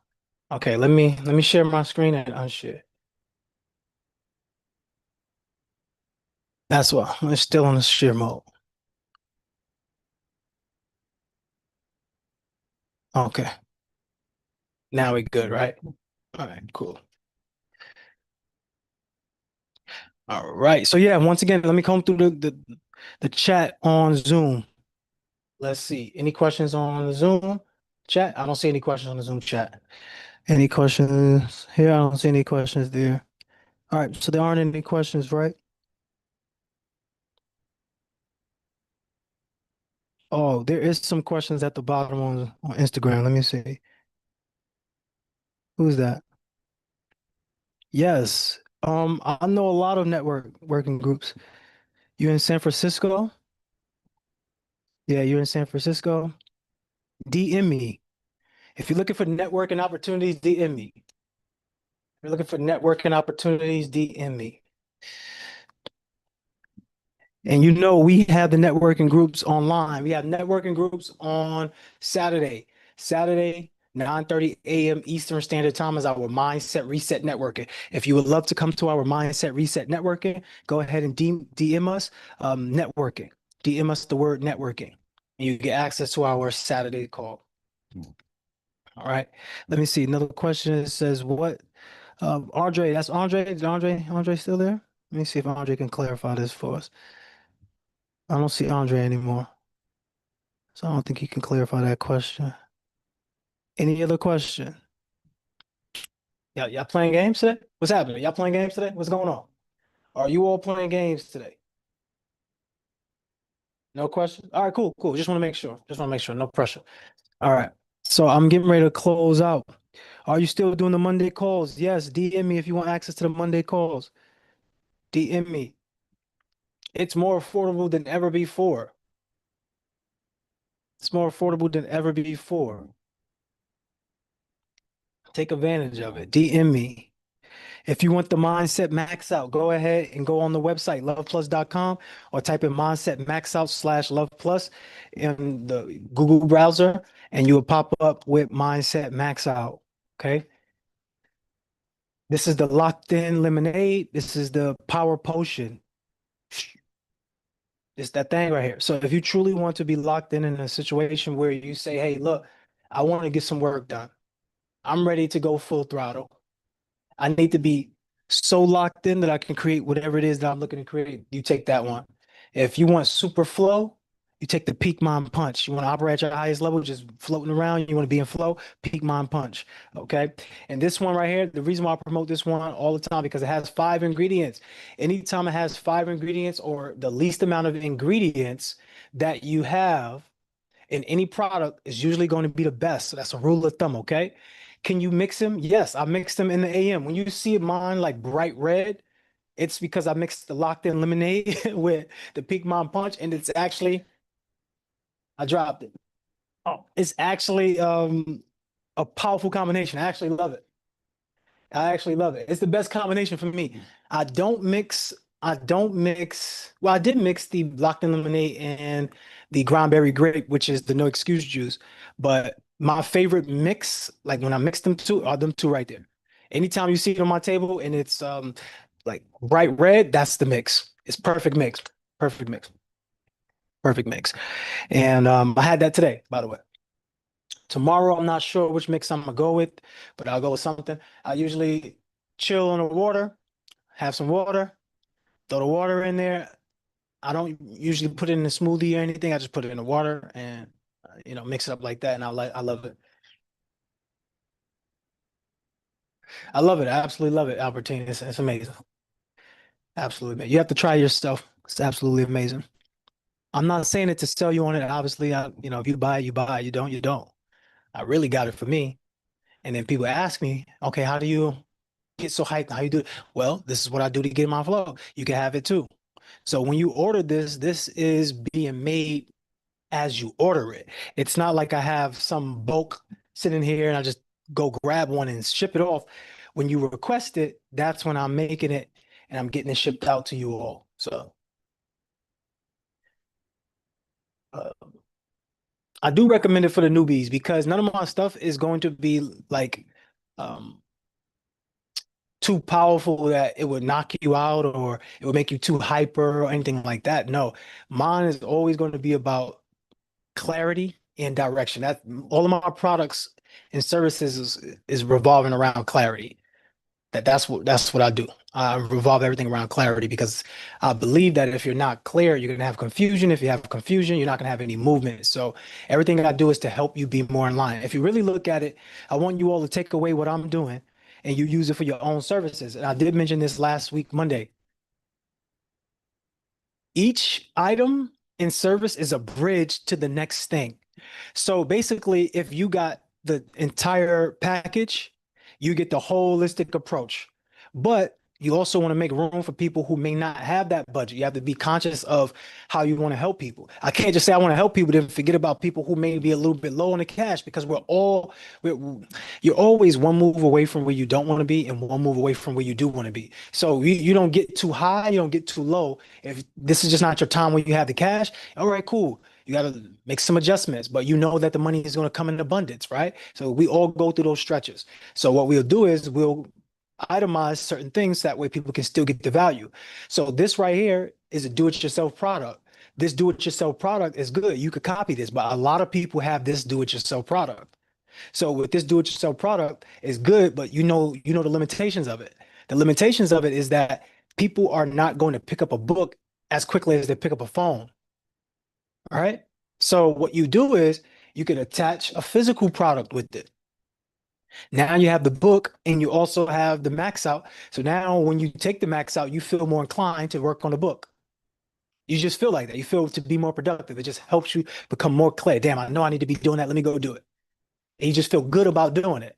Okay, let me share my screen and unshare. That's why. It's still on a share mode. Okay. Now we're good, right? All right, cool. All right. So yeah, once again, let me come through the chat on Zoom. Let's see. Any questions on the Zoom chat? I don't see any questions on the Zoom chat. Any questions here? I don't see any questions there. All right, so there aren't any questions, right? Oh, there is some questions at the bottom on Instagram. Let me see. Who's that? Yes. I know a lot of network working groups. You in San Francisco? Yeah, you're in San Francisco. DM me. If you're looking for networking opportunities, DM me. If you're looking for networking opportunities, DM me. And you know, we have the networking groups online. We have networking groups on Saturday. Saturday, 9:30 a.m. Eastern Standard Time is our Mindset Reset Networking. If you would love to come to our Mindset Reset Networking, go ahead and DM us networking. DM us the word networking. And you get access to our Saturday call. All right. Let me see. Another question. It says, what Andre, that's Andre. Is Andre still there? Let me see if Andre can clarify this for us. I don't see Andre anymore. So I don't think he can clarify that question. Any other question? Yeah, y'all playing games today? What's happening? Y'all playing games today? What's going on? Are you all playing games today? No question? All right, cool, cool. Just want to make sure. Just want to make sure. No pressure. All right. So I'm getting ready to close out. Are you still doing the Monday calls? Yes, DM me if you want access to the Monday calls. DM me. It's more affordable than ever before. It's more affordable than ever before. Take advantage of it. DM me. If you want the mindset max out, go ahead and go on the website, loveplus.com, or type in mindset max out slash love plus in the Google browser, and you will pop up with mindset max out. Okay. This is the locked in lemonade. This is the power potion. It's that thing right here. So if you truly want to be locked in a situation where you say, hey, look, I want to get some work done. I'm ready to go full throttle. I need to be so locked in that I can create whatever it is that I'm looking to create. You take that one. If you want super flow, you take the peak mind punch. You want to operate at your highest level, just floating around. You want to be in flow, peak mind punch. Okay. And this one right here, the reason why I promote this one all the time because it has 5 ingredients. Anytime it has 5 ingredients or the least amount of ingredients that you have in any product is usually going to be the best. So that's a rule of thumb, okay? Can you mix them? Yes, I mixed them in the AM. When you see mine like bright red, it's because I mixed the locked in lemonade with the Peak Mind Punch, and it's actually I dropped it. Oh, it's actually a powerful combination. I actually love it. I actually love it. It's the best combination for me. I don't mix. Well, I did mix the locked in lemonade and the Groundberry grape, which is the no excuse juice. But my favorite mix, like when I mix them two, are them two right there. Anytime you see it on my table and it's like bright red, that's the mix. It's perfect mix. Perfect mix. Perfect mix. And I had that today, by the way. Tomorrow, I'm not sure which mix I'm gonna go with, but I'll go with something. I usually chill on the water, have some water, throw the water in there. I don't usually put it in a smoothie or anything. I just put it in the water and mix it up like that. And I love it. I love it. I absolutely love it, Albertine. It's amazing. Absolutely. You have to try it yourself. It's absolutely amazing. I'm not saying it to sell you on it. Obviously, if you buy it, you buy it. You don't, you don't. I really got it for me. And then people ask me, okay, how do you get so hyped? How you do it? Well, this is what I do to get my flow. You can have it too. So when you order this, this is being made as you order it. It's not like I have some bulk sitting here and I just go grab one and ship it off. When you request it, that's when I'm making it and I'm getting it shipped out to you all. So uh, I do recommend it for the newbies because none of my stuff is going to be like um, too powerful that it would knock you out or it would make you too hyper or anything like that. No, mine is always going to be about clarity and direction. That all of my products and services is revolving around clarity. That's what I do. revolve everything around clarity because I believe that if you're not clear, you're going to have confusion. If you have confusion, you're not going to have any movement. So everything I do is to help you be more in line. If you really look at it, I want you all to take away what I'm doing and you use it for your own services. And I did mention this last week, Monday. Each item in service is a bridge to the next thing. So basically, if you got the entire package, you get the holistic approach. But you also want to make room for people who may not have that budget. You have to be conscious of how you want to help people. I can't just say I want to help people, then forget about people who may be a little bit low on the cash because we're, you're always one move away from where you don't want to be and one move away from where you do want to be. So you don't get too high, you don't get too low. If this is just not your time when you have the cash, all right, cool. You got to make some adjustments, but you know that the money is going to come in abundance, right? So we all go through those stretches. So what we'll do is we'll itemize certain things that way people can still get the value. So this right here is a do-it-yourself product. This do-it-yourself product is good. You could copy this, but a lot of people have this do-it-yourself product. So with this do-it-yourself product is good, but you know the limitations of it. The limitations of it is that people are not going to pick up a book as quickly as they pick up a phone. All right. So what you do is you can attach a physical product with it. Now you have the book and you also have the max out. So now when you take the max out, you feel more inclined to work on the book. You just feel like that. You feel to be more productive. It just helps you become more clear. Damn, I know I need to be doing that. Let me go do it. And you just feel good about doing it.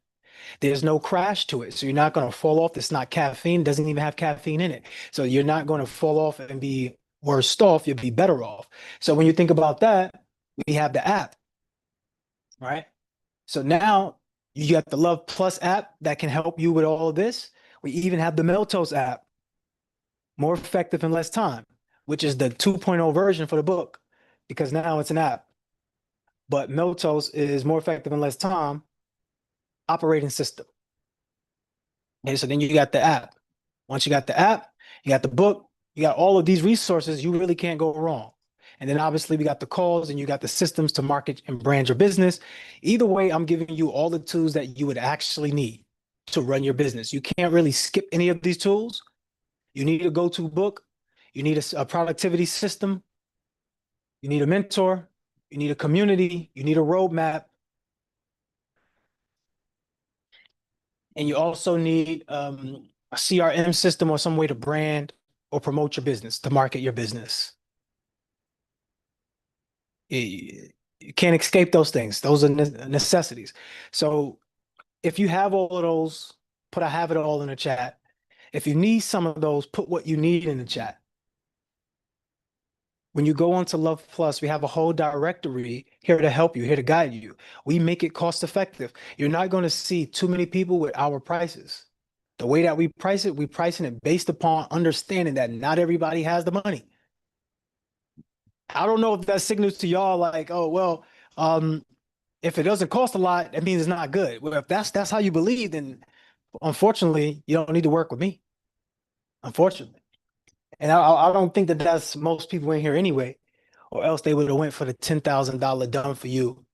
There's no crash to it. So you're not going to fall off. It's not caffeine. It doesn't even have caffeine in it. So you're not going to fall off and be worse off. You'll be better off. So when you think about that, we have the app, right? So now you got the Love Plus app that can help you with all of this. We even have the Meltos app, more effective in less time, which is the 2.0 version for the book because now it's an app. But Meltos is more effective in less time operating system. Okay, so then you got the app. Once you got the app, you got the book, you got all of these resources, you really can't go wrong. And then obviously we got the calls and you got the systems to market and brand your business. Either way, I'm giving you all the tools that you would actually need to run your business. You can't really skip any of these tools. You need a go-to book. You need a productivity system. You need a mentor. You need a community. You need a roadmap. And you also need a CRM system or some way to brand or promote your business, to market your business. You can't escape those things. Those are necessities. So if you have all of those, I have it all in the chat. If you need some of those, put what you need in the chat. When you go onto Love Plus, we have a whole directory here to help you, here to guide you. We make it cost effective. You're not going to see too many people with our prices. The way that we price it, we pricing it based upon understanding that not everybody has the money. I don't know if that signals to y'all like, oh, well, if it doesn't cost a lot, that means it's not good. Well, if that's how you believe, then unfortunately, you don't need to work with me. Unfortunately. And I don't think that that's most people in here anyway, or else they would have went for the $10,000 done for you,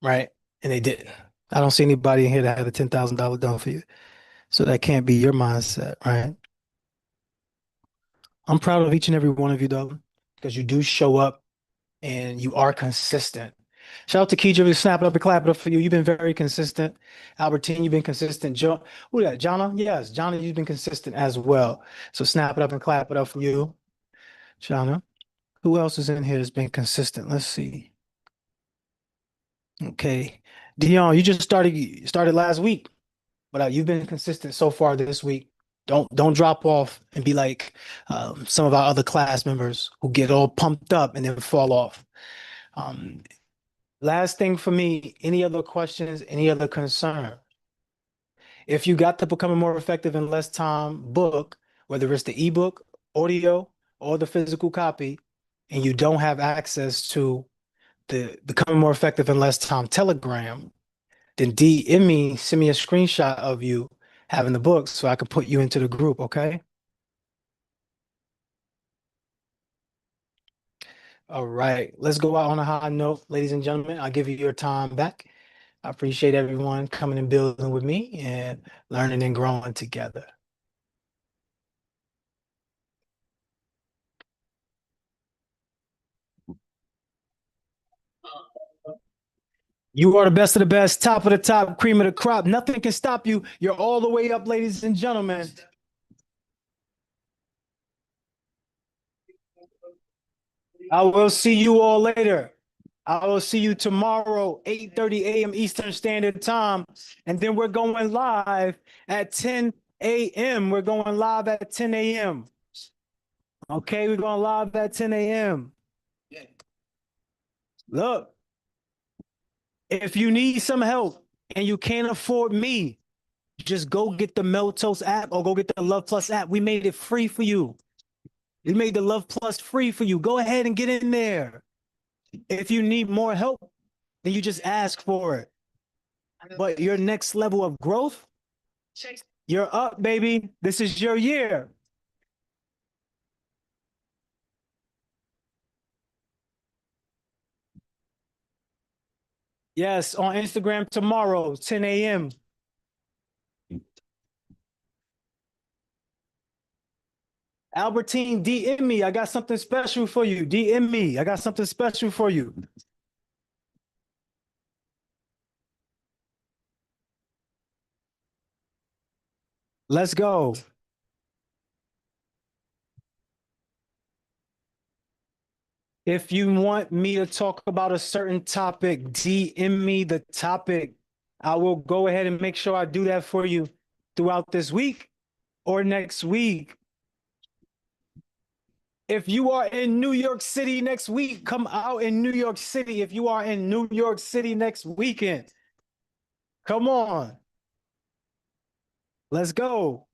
right? And they didn't. I don't see anybody in here that had a $10,000 done for you. So that can't be your mindset, right? I'm proud of each and every one of you though, because you do show up and you are consistent. Shout out to Keidra for snapping up and clapping up for you. You've been very consistent. Albertine, you've been consistent. Joe, who that? Jonna? Yes, Jonna, you've been consistent as well. So snap it up and clap it up for you, Jonna. Who else is in here that's been consistent? Let's see. Okay. Dion, you just started last week, but you've been consistent so far this week. Don't drop off and be like some of our other class members who get all pumped up and then fall off. Um, Last thing for me, any other questions, any other concern? If you got the Becoming More Effective in Less Time book, whether it's the ebook, audio, or the physical copy, and you don't have access to the Becoming More Effective in Less Time Telegram, then DM me, send me a screenshot of you having the book so I can put you into the group, okay? All right, let's go out on a high note, ladies and gentlemen. I'll give you your time back. I appreciate everyone coming and building with me and learning and growing together. You are the best of the best, top of the top, cream of the crop. Nothing can stop you. You're all the way up, ladies and gentlemen. I will see you all later. I will see you tomorrow, 8:30 a.m. Eastern Standard Time. And then we're going live at 10 a.m. We're going live at 10 a.m. Okay, we're going live at 10 a.m. Look, if you need some help and you can't afford me, just go get the Meltos app or go get the Love Plus app. We made it free for you. We made the Love Plus free for you. Go ahead and get in there. If you need more help, then you just ask for it. But your next level of growth, you're up, baby. This is your year. Yes, on Instagram tomorrow, 10 a.m. Albertine, DM me. I got something special for you. DM me. I got something special for you. Let's go. If you want me to talk about a certain topic, DM me the topic. I will go ahead and make sure I do that for you throughout this week or next week. If you are in New York City next week, come out in New York City. If you are in New York City next weekend, come on. Let's go.